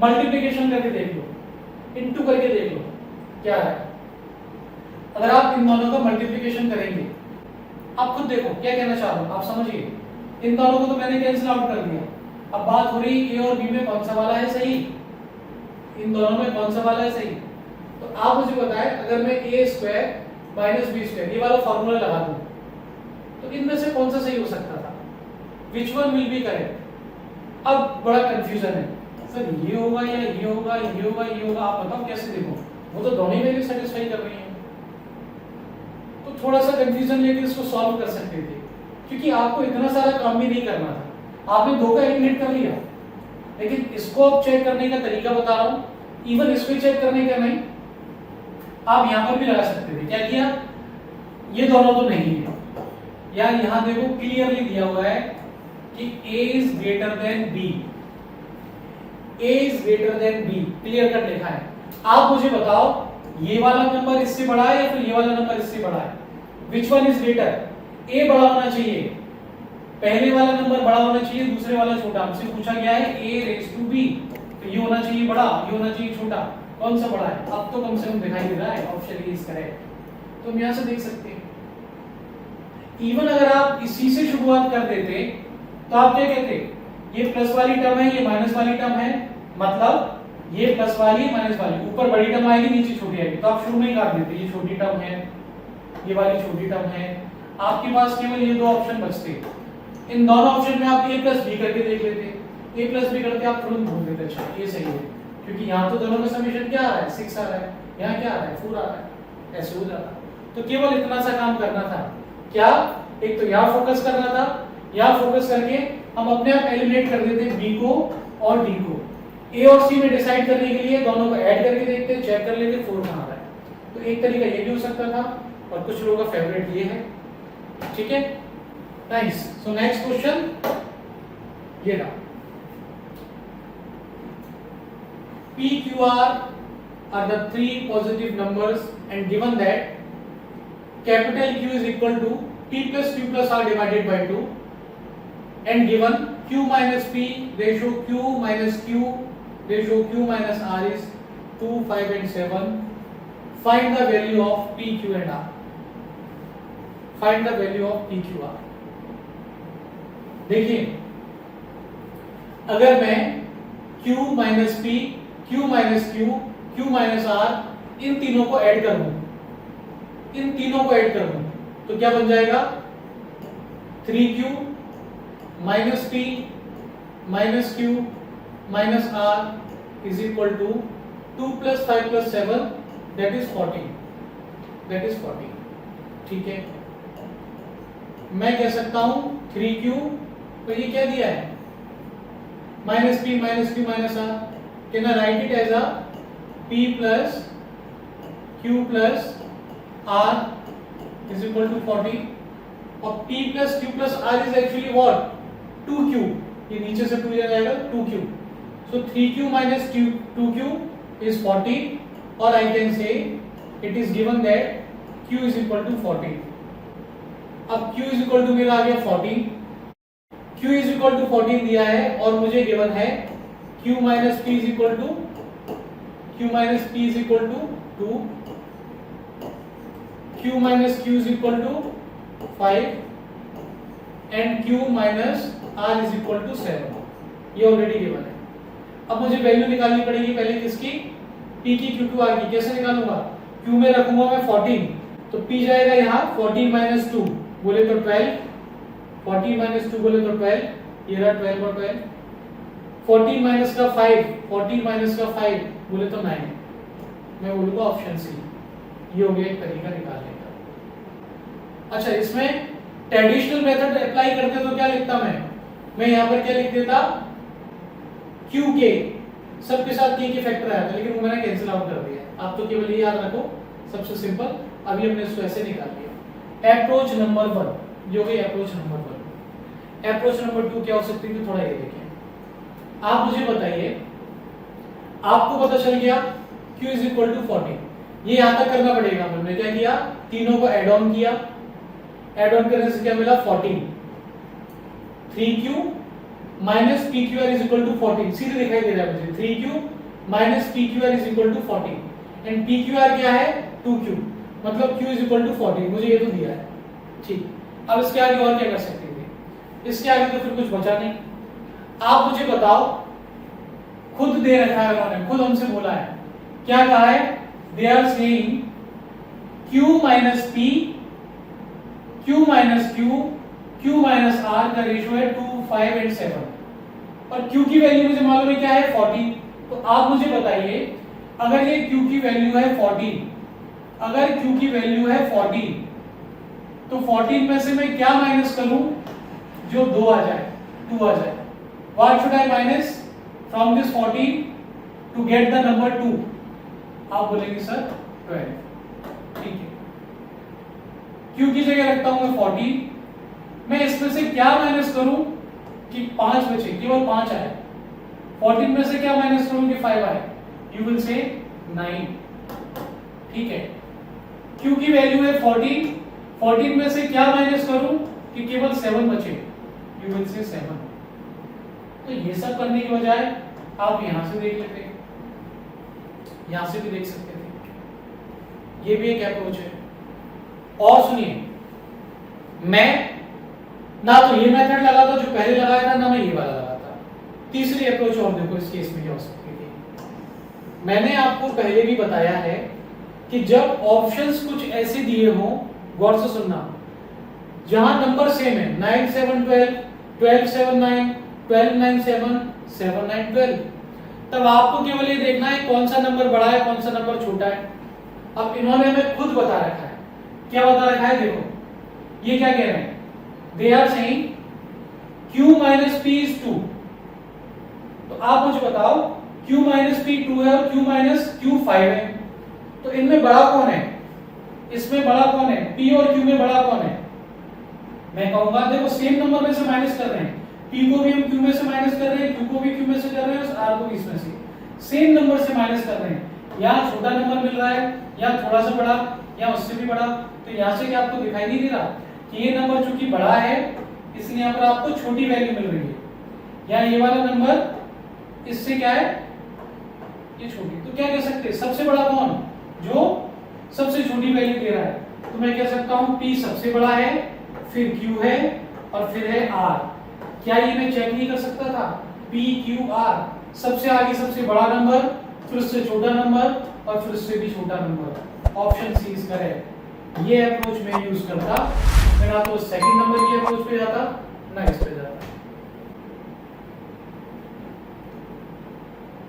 [SPEAKER 1] मल्टीप्लिकेशन करके देख लो, इनटू करके देख लो क्या है। अगर आप इन दोनों का मल्टीप्लिकेशन करेंगे, आप खुद देखो क्या कहना चाह रहा हूं, आप समझिए। इन दोनों को तो मैंने कैंसिल आउट कर दिया, अब बात हो रही है ए और बी में कौन सा वाला है सही, इन दोनों में कौन सा वाला है सही। तो आप मुझे बताएं, अगर मैं a² - b² ये वाला फॉर्मूला लगा दूं तो इनमें से कौन सा सही हो सकता था, which one will be correct. अब बड़ा कंफ्यूजन है, सर ये होगा या ये होगा, ये होगा, ये होगा, आप बताओ कैसे देखो, वो तो दोनों ही वैल्यू सेटिस्फाई कर रही हैं। तो थोड़ा सा कंफ्यूजन लेके इसको सॉल्व कर सकते थे, क्योंकि आपको इतना सारा काम भी नहीं करना था, आपने 2 का एलिमिनेट कर लिया। लेकिन इसको अब चेक करने का तरीका बता रहा हूं, इवन इसको चेक करने का नहीं, आप यहां पर भी लगा सकते थे। क्या किया, ये दोनों तो नहीं है यार, यहां देखो क्लियरली दिया हुआ है कि a is greater than b, a is greater than b, clear cut लिखा है। आप मुझे बताओ ये वाला नंबर इससे बड़ा है या फिर ये वाला नंबर इससे बड़ा है, which one is greater. a बड़ा होना चाहिए, पहले वाला नंबर बड़ा होना चाहिए, दूसरे वाला छोटा। हमसे पूछा गया है a⁻b, तो ये होना चाहिए बड़ा, ये होना चाहिए छोटा, कौन सा बड़ा है। अब तो कम से कम दिखाई दे रहा है, ऑप्शन ए इज करेक्ट, तो हम यहां से देख सकते हैं। इवन अगर आप इसी से शुरुआत कर देते तो आप क्या कहते, ये प्लस वाली टर्म है, ये माइनस वाली टर्म है, मतलब ये प्लस वाली माइनस वाली, ऊपर बड़ी टर्म आएगी नीचे छोटी आएगी, तो आप शुरू में ही काट देते, ये छोटी टर्म है, ये वाली छोटी टर्म है। आपके पास केवल ये 2 ऑप्शन बचते, इन दोनों ऑप्शन में आप a + b करके देख लेते, a + b करके आप तुरंत ढूंढ लेते, अच्छा ये सही है, क्योंकि यहाँ तो दोनों का समीशन क्या आ रहा है, 6 आ रहा है, यहाँ क्या आ रहा है, 4 आ रहा है, ऐसे हो जाता। तो केवल इतना सा काम करना था, क्या, एक तो यहाँ फोकस करना था, यहाँ फोकस करके हम अपने आप एलिमिनेट कर देते b को और d को, a और c में डिसाइड करने के लिए दोनों को ऐड करके देखते, चेक कर लेते 4 कहाँ आ रहा है। तो एक तरीका ये भी हो सकता था, और कुछ लोगों का फेवरेट ये है, ठीक है, नाइस। सो नेक्स्ट क्वेश्चन ये रहा, p q r are the 3 positive numbers and given that capital Q is equal to p plus q plus r divided by 2 and given q minus p ratio q minus q ratio q minus r is 2, 5 and 7. Find the value of p, q and r. Find the value of P Q R. देखिए, अगर मैं Q minus P, Q minus Q, Q minus R इन तीनों को add कर दूं, तो क्या बन जाएगा? 3Q minus P minus Q minus R is equal to 2 plus 5 plus 7 that is 40। ठीक है, मैं कह सकता हूं 3Q, तो ये क्या दिया है? Minus P minus Q minus R. Can I write it as a P plus Q plus R is equal to 40, और P plus Q plus R is actually what? 2Q। ये नीचे से 2 जाएगा 2Q, so 3Q minus 2Q is 40, और I can say it is given that Q is equal to 40। अब Q is equal to मेरा आ गया 14, Q is equal to 14 दिया है, और मुझे गिवन है Q minus P is equal to 2, Q minus Q is equal to 5 and Q minus R is equal to 7। ये already given है। अब मुझे वैल्यू निकालनी पड़ेगी पहले किसकी? P की, Q टू R की। कैसे निकालूंगा? Q में रखूंगा मैं 14, तो P जाएगा यहाँ 14 माइनस 2 बोले तो 12, 14 माइनस 2 बोले तो 12, ये रहा 12 और 12। 14 माइनस का 5 बोले तो 9, मैं बोलूंगा ऑप्शन सी। ये हो गया एक तरीका निकालने का। अच्छा, इसमें ट्रेडिशनल मेथड अप्लाई करते तो क्या लिखता मैं यहाँ पर क्या लिख देता? क्यू के, सबके साथ के फैक्टर आया था, लेकिन वो मैंने कैंसिल आउट कर दिया। आप तो केवल ये याद रखो, सबसे सिंपल। अभी हमने इसको ऐसे निकाल लिया। अप्रोच नंबर 1, जो कि अप्रोच नंबर 1। अप्रोच नंबर 2 क्या हो सकती थी? थोड़ा ये देखिए। आप मुझे बताइए, आपको पता चल गया Q इज इक्वल टू 40, ये यहां तक करना पड़ेगा। हमने क्या किया? तीनों को ऐड ऑन किया, ऐड ऑन करने से क्या मिला? 14। 3Q minus PQR is equal to 14, सीधे दिखाई दे रहा है मुझे। 3Q minus PQR is equal to 14, and PQR क्या है? 2Q, मतलब Q इज इक्वल टू 40। मुझे ये तो दिया है, ठीक। अब इसके आगे और क्या कर सकते थे? इसके आगे तो फिर कुछ बचा नहीं। आप मुझे बताओ, खुद दे रखा है उन्होंने, खुद हमसे बोला है, क्या कहा है? They are saying Q minus P, Q minus Q, Q minus R का रेशियो है 2, 5 एंड 7, और Q की वैल्यू मुझे मालूम है क्या है? 40। तो आप मुझे बताइए, अगर ये Q की वैल्यू है 40, अगर Q की वैल्यू है 40, तो 14 में से मैं क्या माइनस करूं जो 2 आ जाए, 2 आ जाए? What should I minus from this 14 to get the number 2? आप बोलेंगे सर 12, ठीक है। Q की जगह रखता हूं मैं 40, मैं इसमें से क्या माइनस करूं कि 5 बचे, केवल 5 आए। 14 में से क्या माइनस करूं कि 5 आए? यू विल से 9, ठीक है। Q की वैल्यू है 40, 14 में से क्या माइनस करूं कि केवल 7 बचे? You will say 7। तो ये सब करने की बजाय आप यहां से देख लेते, यहां से भी देख सकते थे। ये भी एक अप्रोच है। और सुनिए, मैं ना तो ये मेथड लगाता जो पहले लगाया था, ना मैं ये वाला लगाता। तीसरी अप्रोच और देखो इस केस में क्या हो सकती थी। मैंने आपको पहले भी बताया है कि जब ऑप्शंस कुछ ऐसे दिए हों, गौर से सुनना, जहां नंबर सेम है, 9 7 12, 12 7 9, 12 9 7, 7 9 12, तब आपको केवल ये देखना है कौन सा नंबर बड़ा है, कौन सा नंबर छोटा है। अब इन्होंने हमें खुद बता रखा है, क्या बता रखा है? देखो, ये क्या कह रहे हैं? They are saying Q minus P is 2। तो आप मुझे बताओ, Q माइनस P 2 है और Q माइनस Q 5 है, तो इनमें बड़ा कौन है? इसमें बड़ा कौन है? P और Q में बड़ा कौन है? मैं कहूंगा देखो, सेम नंबर में से माइनस कर रहे हैं, P को भी हम Q में से माइनस कर रहे हैं, Q को भी Q में से कर रहे हैं, और R को भी इसमें से, सेम नंबर से माइनस कर रहे हैं। यहाँ छोटा नंबर मिल रहा है, यहाँ थोड़ा सा बड़ा, या उससे भी बड़ा, तो यहाँ से क्या आपको दिखाई नहीं दे रहा कि ये नंबर चूंकि बड़ा है, इसलिए यहाँ पर आपको छोटी वैल्यू मिल रही है। यहाँ ये वाला नंबर इससे क्या है? ये छोटी। तो क्या कह सकते हैं, सबसे बड़ा कौन? जो सबसे छोटी वैल्यू दे रहा है। तो मैं कह सकता हूं P सबसे बड़ा है, फिर Q है और फिर है R। क्या ये मैं चेक नहीं कर सकता था? P Q R, सबसे आगे सबसे बड़ा नंबर, फिर उससे छोटा नंबर और फिर उससे भी छोटा number. Option C is correct. ये अप्रोच मैं यूज करता, मैं ना तो सेकंड नंबर की अप्रोच पे जाता ना इस पे जाता।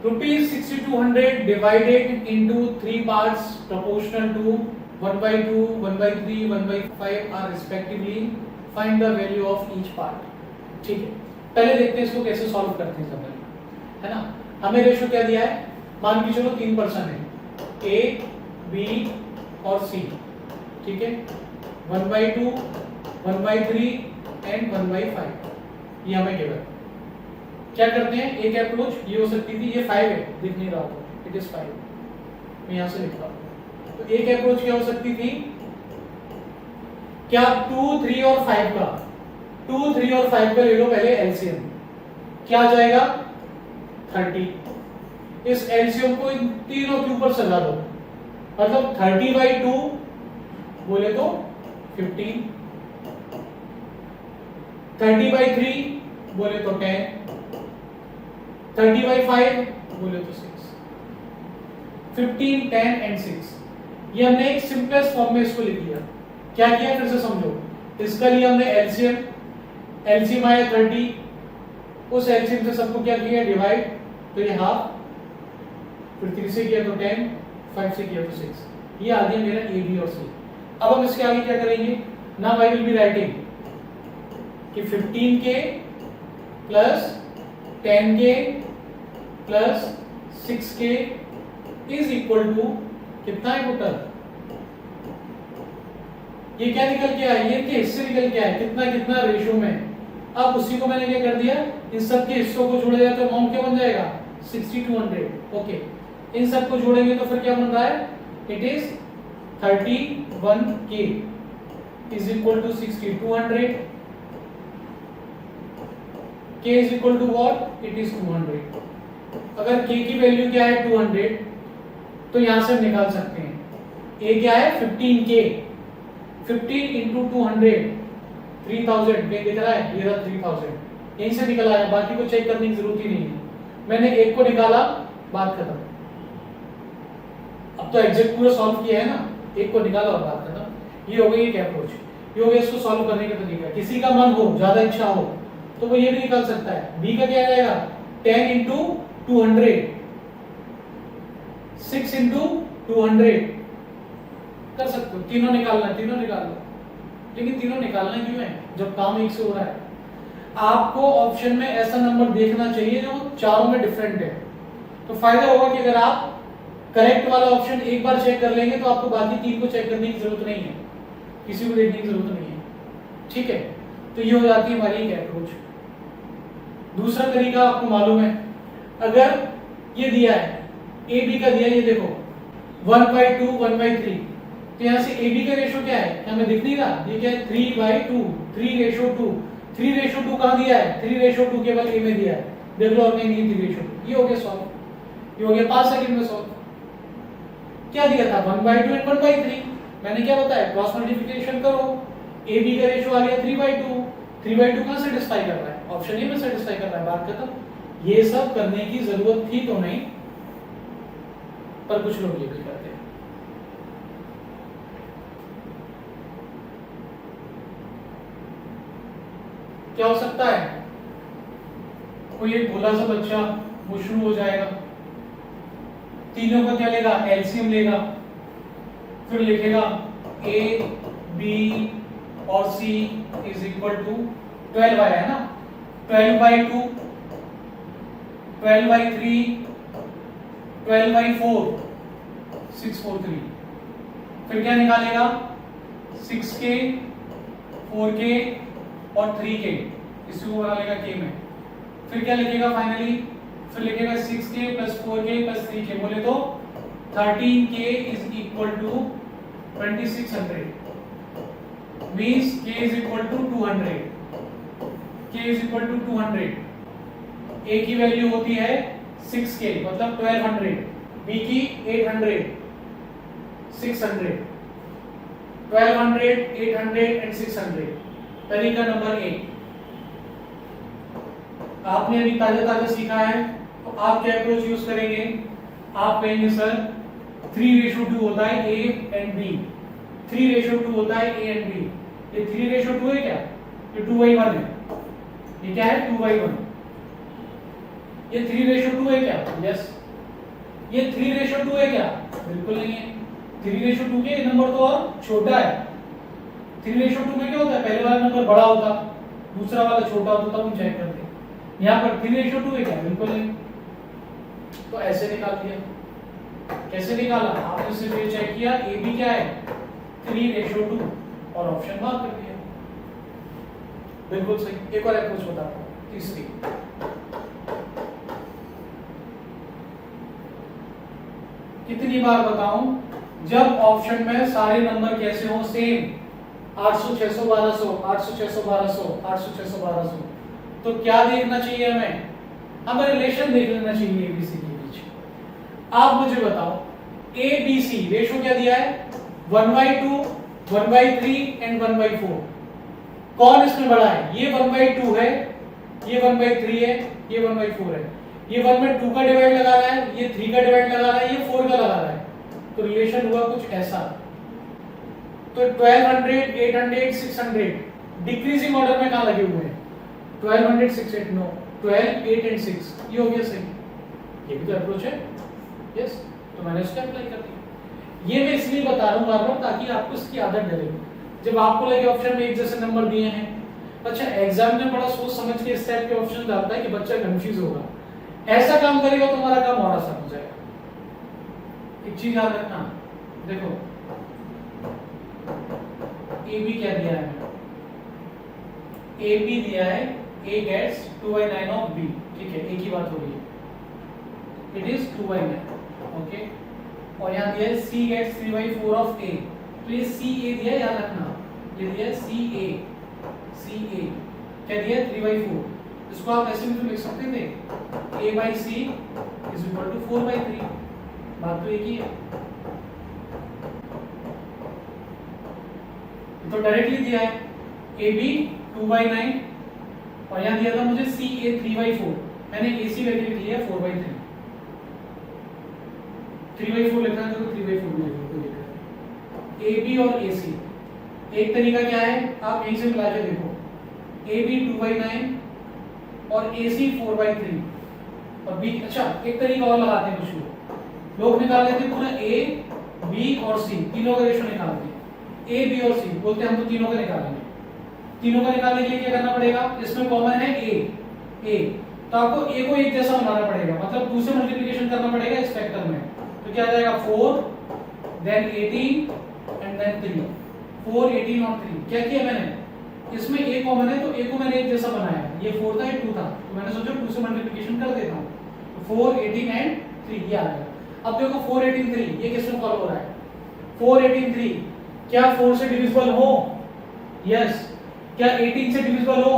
[SPEAKER 1] Rupees 6200 divided into 3 parts proportional to 1/2, 1/3, 1/5 are respectively. Find the value of each part. ठीक है, पहले देखते हैं इसको कैसे सॉल्व करते हैं सब, है ना। हमें रेशो क्या दिया है, मान के चलो 3% है, A, B और C, ठीक है। 1/2, 1/3 एंड 1/5 ये हमें गिवन। क्या करते हैं, एक अप्रोच ये हो सकती थी, ये 5 है, दिख नहीं रहा हो, इट इज 5, मैं यहां से लिख रहा हूं। तो एक अप्रोच क्या हो सकती थी, क्या 2, 3 और 5 का 2, 3 और 5 का ले लो पहले एलसीएम, क्या आ जाएगा 30। इस एलसीएम को इन तीनों के ऊपर सजा दो, मतलब 30/2 बोले तो 15, 30/3 बोले तो 10, 30/5 बोले तो 6, 15, 10 एंड 6। ये हमने एक सिंपलेस्ट फॉर्म में इसको लिख लिया। क्या किया फिर से समझो, इसका लिया हमने एलसीएम, एलसीएम आया 30, उस एलसीएम से सबको क्या किया डिवाइड, तो ये हाफ, फिर 3 से किया तो 10, 5 से किया तो 6, ये आ गया मेरा ए बी और सी। अब हम इसके आगे क्या करेंगे, now I will be writing कि 15k plus 10k plus 6k is equal to कितना है टोटल, ये क्या निकल के आया, ये के हिस्से निकल के आया, कितना कितना रेशियो में। अब उसी को मैंने क्या कर दिया, इन सब के हिस्सों को जोड़ा जाए तो अमाउंट क्या बन जाएगा 6200। ओके, इन सब को जोड़ेंगे तो फिर क्या बन रहा है, it is 31k is equal to 6200, k is equal to what, it is 200। अगर k की वैल्यू क्या है 200, तो यहां से हम निकाल सकते हैं a क्या है 15k, 15 into 200 3000, दिख रहा है ये रहा 3000, यहीं से निकल आया, बाकी को चेक करने की जरूरत ही नहीं है। मैंने एक को निकाला, बात खत्म। अब तो एग्जैक्ट पूरा सॉल्व किया है ना, एक को निकाला और बात खत्म। ये हो गई एक अप्रोच, ये हो गया इसको सॉल्व करने का तरीका। किसी का मन हो, ज्यादा इच्छा हो तो वो ये भी निकाल सकता है। b का क्या आ जाएगा 10 into 200, 6 into 200 कर सकते हो, तीनों निकालना है, तीनों निकाल लो। लेकिन तीनों निकालना क्यों है जब काम एक से हो रहा है। आपको ऑप्शन में ऐसा नंबर देखना चाहिए जो चारों में डिफरेंट है, तो फायदा होगा कि अगर आप करेक्ट वाला ऑप्शन एक बार चेक कर लेंगे तो आपको बाकी तीन को चेक करने की जरूरत नहीं है, किसी को देखने की जरूरत नहीं है, ठीक है। तो ये हो जाती है हमारी एक अप्रोच। दूसरा तरीका आपको मालूम है, अगर ये दिया है ए बी का दिया, ये देखो 1/2, 1/3, तो यहाँ से ए बी का रेशो क्या है, हमें दिख नहीं रहा, ये क्या है 3/2, 3:2, 3:2 कहाँ दिया है, 3:2 केवल ए में दिया है, देख लो आपने नहीं 3:2। ये हो गया सॉल्व, ये हो गया 5 सेकंड में सॉल्व। क्या दिया था 1/2 एंड 1/3, मैंने क्या बताया क्रॉस मल्टीप्लिकेशन करो, ए बी का रेशो आ गया 3/2, 3/2 कहाँ सेटिस्फाई कर रहा है, ऑप्शन ए में सेटिस्फाई कर रहा है, बात खत्म। ये सब करने की जरूरत थी तो नहीं, पर कुछ लोग ये भी करते हैं। क्या हो सकता है, कोई एक भोला सा बच्चा वो शुरू हो जाएगा, तीनों का क्या लेगा एलसीएम लेगा, फिर लिखेगा ए बी और सी इज इक्वल टू 12 आया है ना, 12/2, 12/3, 12/4, 643। फिर क्या निकालेगा 6k, 4k और 3k, इसी को बना लेगा k में। फिर क्या लिखेगा फाइनली, फिर लिखेगा 6k plus 4k plus 3k, बोले तो 13k is equal to 2600, means k is equal to 200, k is equal to 200। a की वैल्यू होती है 6k मतलब 1200, b की 800, 600। 1200, 800 एंड 600। तरीका नंबर 1, आपने अभी ताजा सीखा है, तो आप क्या अप्रोच यूज करेंगे? आप कहेंगे सर 3:2 होता है A एंड B, 3:2 होता है A एंड B। ये 3:2 है क्या? ये 2:1 है। ये क्या है? 2:1। ये 3:2 है क्या? यस। ये 3:2 है क्या? बिल्कुल नहीं है। 3:2 के नंबर तो और छोटा है। 3:2 में क्या होता है? पहले वाला नंबर बड़ा होता, दूसरा वाला छोटा होता, तब हम चेक करते हैं। यहाँ पर 3:2 है क्या? बिल्कुल नहीं। तो ऐसे निकाल दिया। कैसे निकाला? आपने सिर्फ ये चेक किया ए बी क्या है? 3:2 और ऑप्शन मार्क कर दिया। बिल्कुल सही। एक और अप्रोच बताता हूँ, तीसरी। कितनी बार बताऊं? जब ऑप्शन में सारे नंबर कैसे हो? सेम, 800, 600, 1200, 800, 600, 1200, 800, 600, 1200। तो क्या देखना चाहिए हमें? हमें रिलेशन देख लेना चाहिए एबीसी के बीच। आप मुझे बताओ, एबीसी रेशो क्या दिया है? 1/2, 1/3 एंड 1/4। कौन इसमें बड़ा है? ये 1/2 है, ये 1/3 है, ये 1/4 है। ये 1 में 2 का डिवाइड लगा रहा है, ये 3 का डिवाइड लगा रहा है, ये 4 का लगा रहा है। तो रिलेशन हुआ कुछ ऐसा। तो 1200, 800, 600 डिक्रीजिंग ऑर्डर में कहां लगे हुए हैं? 1200, 600, नो, 12, 8 एंड 6। ये हो गया सही। ये भी तो अप्रोच है। यस, तो मैंने उसका अप्लाई कर दिया। ये मैं इसलिए बता रहा हूं बार-बार ताकि आपको इसकी आदत डले। जब आपको लगे ऑप्शन में एक जैसे नंबर दिए हैं, अच्छा एग्जाम में बड़ा सोच समझ के इस टाइप के ऑप्शन डालता है कि बच्चा कंफ्यूज होगा। ऐसा काम करेगा तो हमारा काम और आसान हो जाएगा। एक चीज याद रखना, देखो ए बी क्या दिया है? ए बी दिया है A gets 2/9 of B। ठीक है, एक ही बात हो रही है। It is 2/9। ओके, और यहाँ दिया है C gets 3/4 of A। तो ये CA दिया है, याद रखना। ये दिया है CA क्या दिया है? 3/4। इसको आप ऐसे भी तो लिख सकते थे, A/C is equal to 4/3। बात तो एक ही है। तो डायरेक्टली दिया है AB 2/9 और यहाँ दिया था मुझे CA 3/4। मैंने AC करके लिख लिया 4/3। 3/4 लिखना है तो 3/4 लिखना है। AB और AC एक तरीका क्या है? आप यहीं से मिला के देखो, AB 2/9 और AC 4/3 और B। अच्छा एक तरीका और लगाते हैं, कुछ लोग निकाल लेते हैं पूरा A, B और C तीनों का रेशो निकालते हैं। A, B और C बोलते हैं हम तो तीनों का निकालेंगे। तीनों का निकालने के लिए क्या करना पड़ेगा? इसमें कॉमन है A, तो आपको A को एक जैसा बनाना पड़ेगा, मतलब 2 से मल्टीप्लिकेशन करना पड़ेगा इस फैक्टर में। तो क्या आ जाएगा? 4 देन 18 एंड देन 3। 4, 18 और 3। क्या किया मैंने? इसमें A कॉमन है तो A को मैंने एक जैसा बनाया। ये 4 था, ये 2 था, तो मैंने सोचा 2 से मल्टीप्लिकेशन कर देता हूं। तो 4, 18 एंड 3 ये आ गया। अब देखो 4, 18, 3 ये किसमें फॉलो हो रहा है? 4, 18, 3 क्या 4 से डिविजिबल हो? यस। क्या 18 से डिविजिबल हो?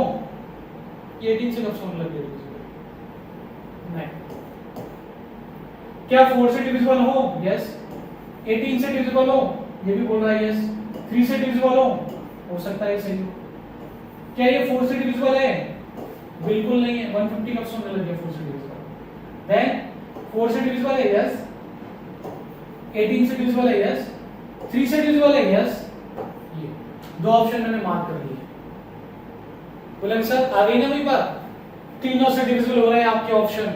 [SPEAKER 1] ये 18 से कब से होने लग गया डिविजिबल? नहीं। क्या 4 से डिविजिबल हो? यस। 18 से डिविजिबल हो? ये भी बोल रहा है यस। 3 से डिविजिबल हो सकता है सही हो। क्या ये 4 से डिविजिबल है? बिल्कुल नहीं है। 150 कब से होने लग गया 4 से डिविजिबल? देन 4 से डिविजिबल है यस, 18 से डिविजिबल है यस, 3 से डिविजिबल है यस। ये दो ऑप्शन मैंने मार्क कर दिए। बोले सर आ गई ना वही बात, तीनों से डिविजिबल हो रहे हैं आपके ऑप्शन।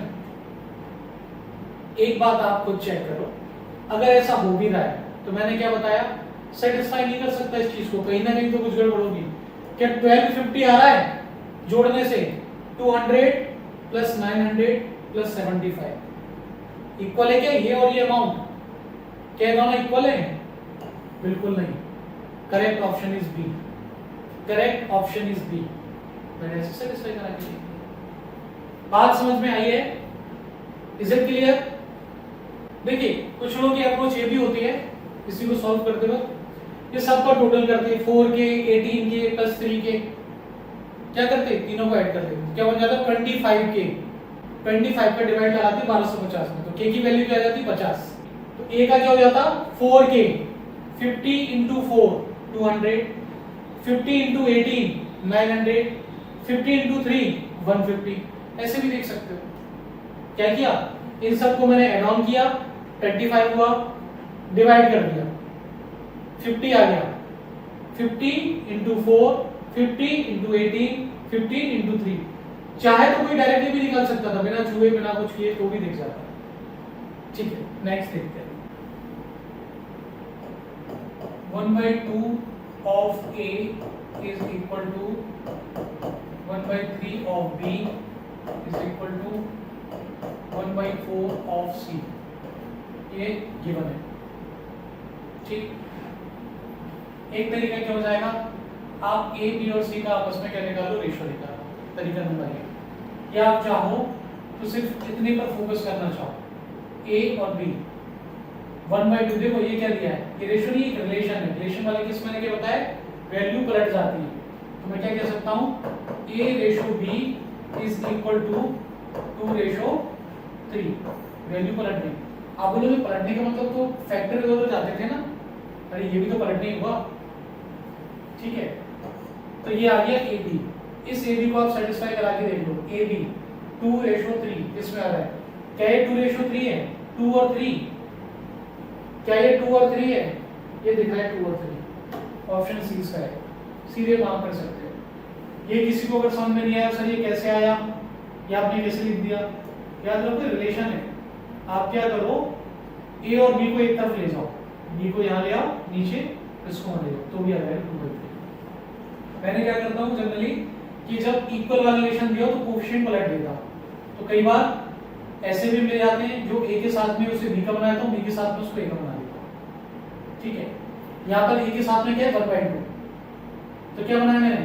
[SPEAKER 1] एक बात आप खुद चेक करो, अगर ऐसा हो भी रहा है तो मैंने क्या बताया, सेटिस्फाई नहीं कर सकता इस चीज को, कहीं ना कहीं तो कुछ गड़बड़ होगी। क्या 1250 आ रहा है जोड़ने से? 200 प्लस 900 प्लस 75 इक्वल है क्या ये और ये अमाउंट? क्या दोनों इक्वल है? बिल्कुल नहीं। Correct option is B. Correct option is B. मैंने ऐसे सेटिस्फाई करा के बात समझ में आई है? Is it clear? देखिए कुछ लोगों की अप्रोच ये भी होती है इसी को सॉल्व करते वक्त, ये सबका टोटल करते हैं 4 के 18 के प्लस 3 के, क्या करते हैं तीनों को ऐड कर देते, क्या बन जाता 25 के। 25 का डिवाइड लगाते 1250 में, तो के की वैल्यू क्या आ जाती 50। तो ए का क्या हो जाता 4 के, 50 into 4 200, 50 into 18 900, 50 into 3 150। ऐसे भी देख सकते हो। क्या किया, इन सबको मैंने ऐड ऑन किया, 25 हुआ, डिवाइड कर दिया, 50 आ गया, 50 into 4, 50 into 18, 15 into 3। चाहे तो कोई डायरेक्टली भी निकाल सकता था, बिना छुए बिना कुछ किए तो भी दिख जाता। ठीक है, नेक्स्ट देखते हैं। 1/2 of A is equal to 1/3 of B is equal to 1/4 of C। ये गिवन है। ठीक, एक तरीका क्या हो जाएगा, आप A, B और C का आपस में क्या निकालो, रेशो निकालो। तरीका नंबर 1। या आप चाहो तो सिर्फ इतने पर फोकस करना चाहो, A और B 1/2। देखो ये क्या दिया है, ये रेशो नहीं, एक रिलेशन है। रिलेशन वाले केस मैंने क्या बताया, वैल्यू पलट जाती है। तो मैं क्या कह सकता हूँ, A/B is equal to 2/3। Value पलटने, आप बोलोगे पलटने का मतलब तो फैक्टर इधर जाते थे ना, अरे ये भी तो पलटने ही हुआ। ठीक है, तो ये आ गया AB। इस AB को आप सेटिस्फाई करा के देख लो। AB 2/3 इसमें आ रहा है, क्या ये 2/3 है, 2 और 3, क्या ये 2 और 3 है, ये दिख रहा है 2 और 3। ऑप्शन सी इसका है, सीधे मार्क कर सकते हैं। ये किसी को अगर समझ में नहीं आया सर ये कैसे आया, या आपने कैसे लिख दिया, याद रखो रिलेशन है। आप क्या करो, A और B को एक तरफ ले जाओ, B को यहाँ ले आओ नीचे, इसको ले जाओ, तो भी आ जाएगा 2/3। मैंने क्या करता हूँ जनरली कि जब इक्वल वाला रिलेशन दिया तो कोएफिशिएंट पलट देता हूँ। तो कई बार ऐसे भी मिल जाते हैं जो A के साथ में उसे B का बनाया था, B के साथ में उसको A का बना देता हूँ। ठीक है, यहाँ पर A के साथ में क्या है 1/2, तो क्या बनाया मैंने,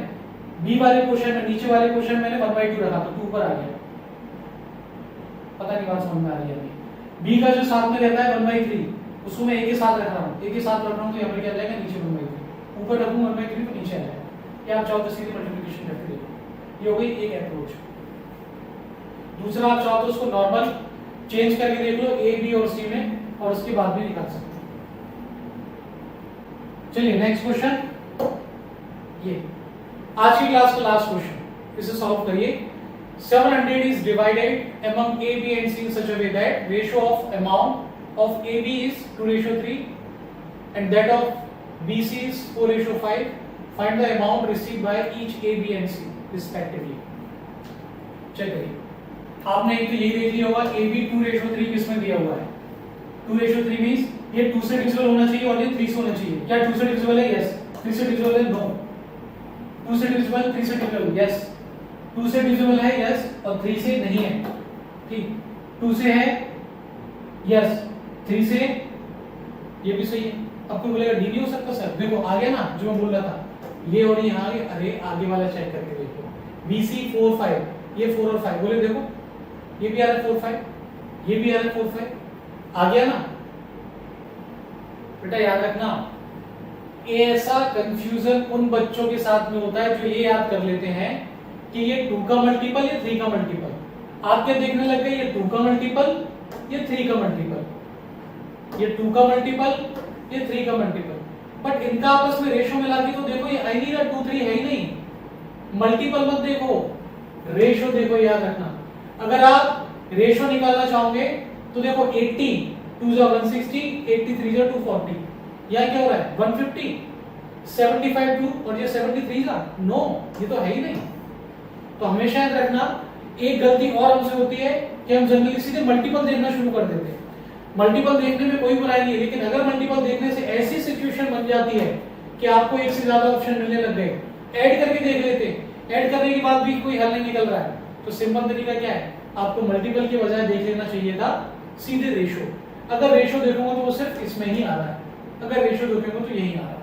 [SPEAKER 1] B वाले क्वेश्चन में, नीचे वाले क्वेश्चन मैंने 1/2 रखा तो 2 पर आ गया। पता नहीं बात समझ में आ रही है नहीं। B का जो साथ में रहता है 1/3, उसको मैं A के साथ रख रहा हूँ, A के साथ रख रहा हूँ तो यहाँ पे क्या आ जाएगा, नीचे 1/3, ऊपर रखूँ 1/3 तो नीचे आ जाएगा। या आप चाहो तो सीधे मल्टीप्लिकेशन करके देखो। ये हो गई एक अप्रोच। दूसरा आप चाहो तो उसको नॉर्मल चेंज करके देख लो A, B और C में, और उसके बाद भी निकाल सकते हो। चलिए नेक्स्ट क्वेश्चन, ये आज की क्लास का लास्ट क्वेश्चन, इसे सॉल्व करिए। 700 is divided among A, B and C in such a way that ratio of amount of AB is 2/3 and that of BC is 4/5. Find the amount received by each A, B and C respectively. Check करिए, आपने एक तो यही देख लिया होगा AB 2/3 किसमें दिया हुआ है, 2/3 मींस ये 2 से डिविजिबल होना चाहिए और ये 3 से होना चाहिए। क्या 2 से डिविजिबल है? यस। 3 से डिविजिबल है? नो। 2 से डिविजिबल, 3 से डिविजिबल? यस। 2 से डिविजिबल है? यस। और 3 से नहीं है। ठीक, 2 से है? यस। 3 से? ये भी सही है। अब कोई बोलेगा डी नहीं हो सकता सर, देखो आ गया ना जो मैं बोल रहा था, ये और यहाँ आगे, अरे आगे वाला चेक करके देखो, BC 4 5, ये 4 और 5 बोले, देखो ये भी आ रहा है 4 5, ये भी आ रहा है 4 5, आ गया ना बेटा। याद रखना, ऐसा कंफ्यूजन उन बच्चों के साथ में होता है जो ये याद कर लेते हैं कि ये 2 का मल्टीपल, ये 3 का मल्टीपल। आप क्या देखने लग गए, ये 2 का मल्टीपल, ये 3 का मल्टीपल, ये 2 का मल्टीपल, ये 3 का मल्टीपल। बट इनका आपस में रेशो मिला के तो देखो, ये आई नहीं रहा, 2 3 है ही नहीं। मल्टीपल मत देखो, रेशो देखो, याद रखना। अगर आप रेशो निकालना चाहोगे तो देखो 80 2 जा 160, 83 जा 240, यहां क्या हो रहा है 150, 75 2 और ये 73 जा, नो ये तो है ही नहीं। तो हमेशा याद रखना, एक गलती और हमसे होती है कि हम जनरली सीधे मल्टीपल देखना शुरू कर देते हैं। मल्टीपल देखने में कोई बुराई नहीं है, लेकिन अगर मल्टीपल देखने से ऐसी सिचुएशन बन जाती है कि आपको एक से ज्यादा ऑप्शन मिलने लग गए, ऐड करके देख लेते हैं, ऐड करने के बाद भी कोई हल नहीं निकल रहा है, तो सिंपल तरीका क्या है, आपको मल्टीपल के बजाय देख लेना चाहिए था सीधे रेशो। अगर रेशो देखोगे तो वो सिर्फ इसमें ही आ रहा है, अगर रेशो देखोगे तो यही आ रहा है।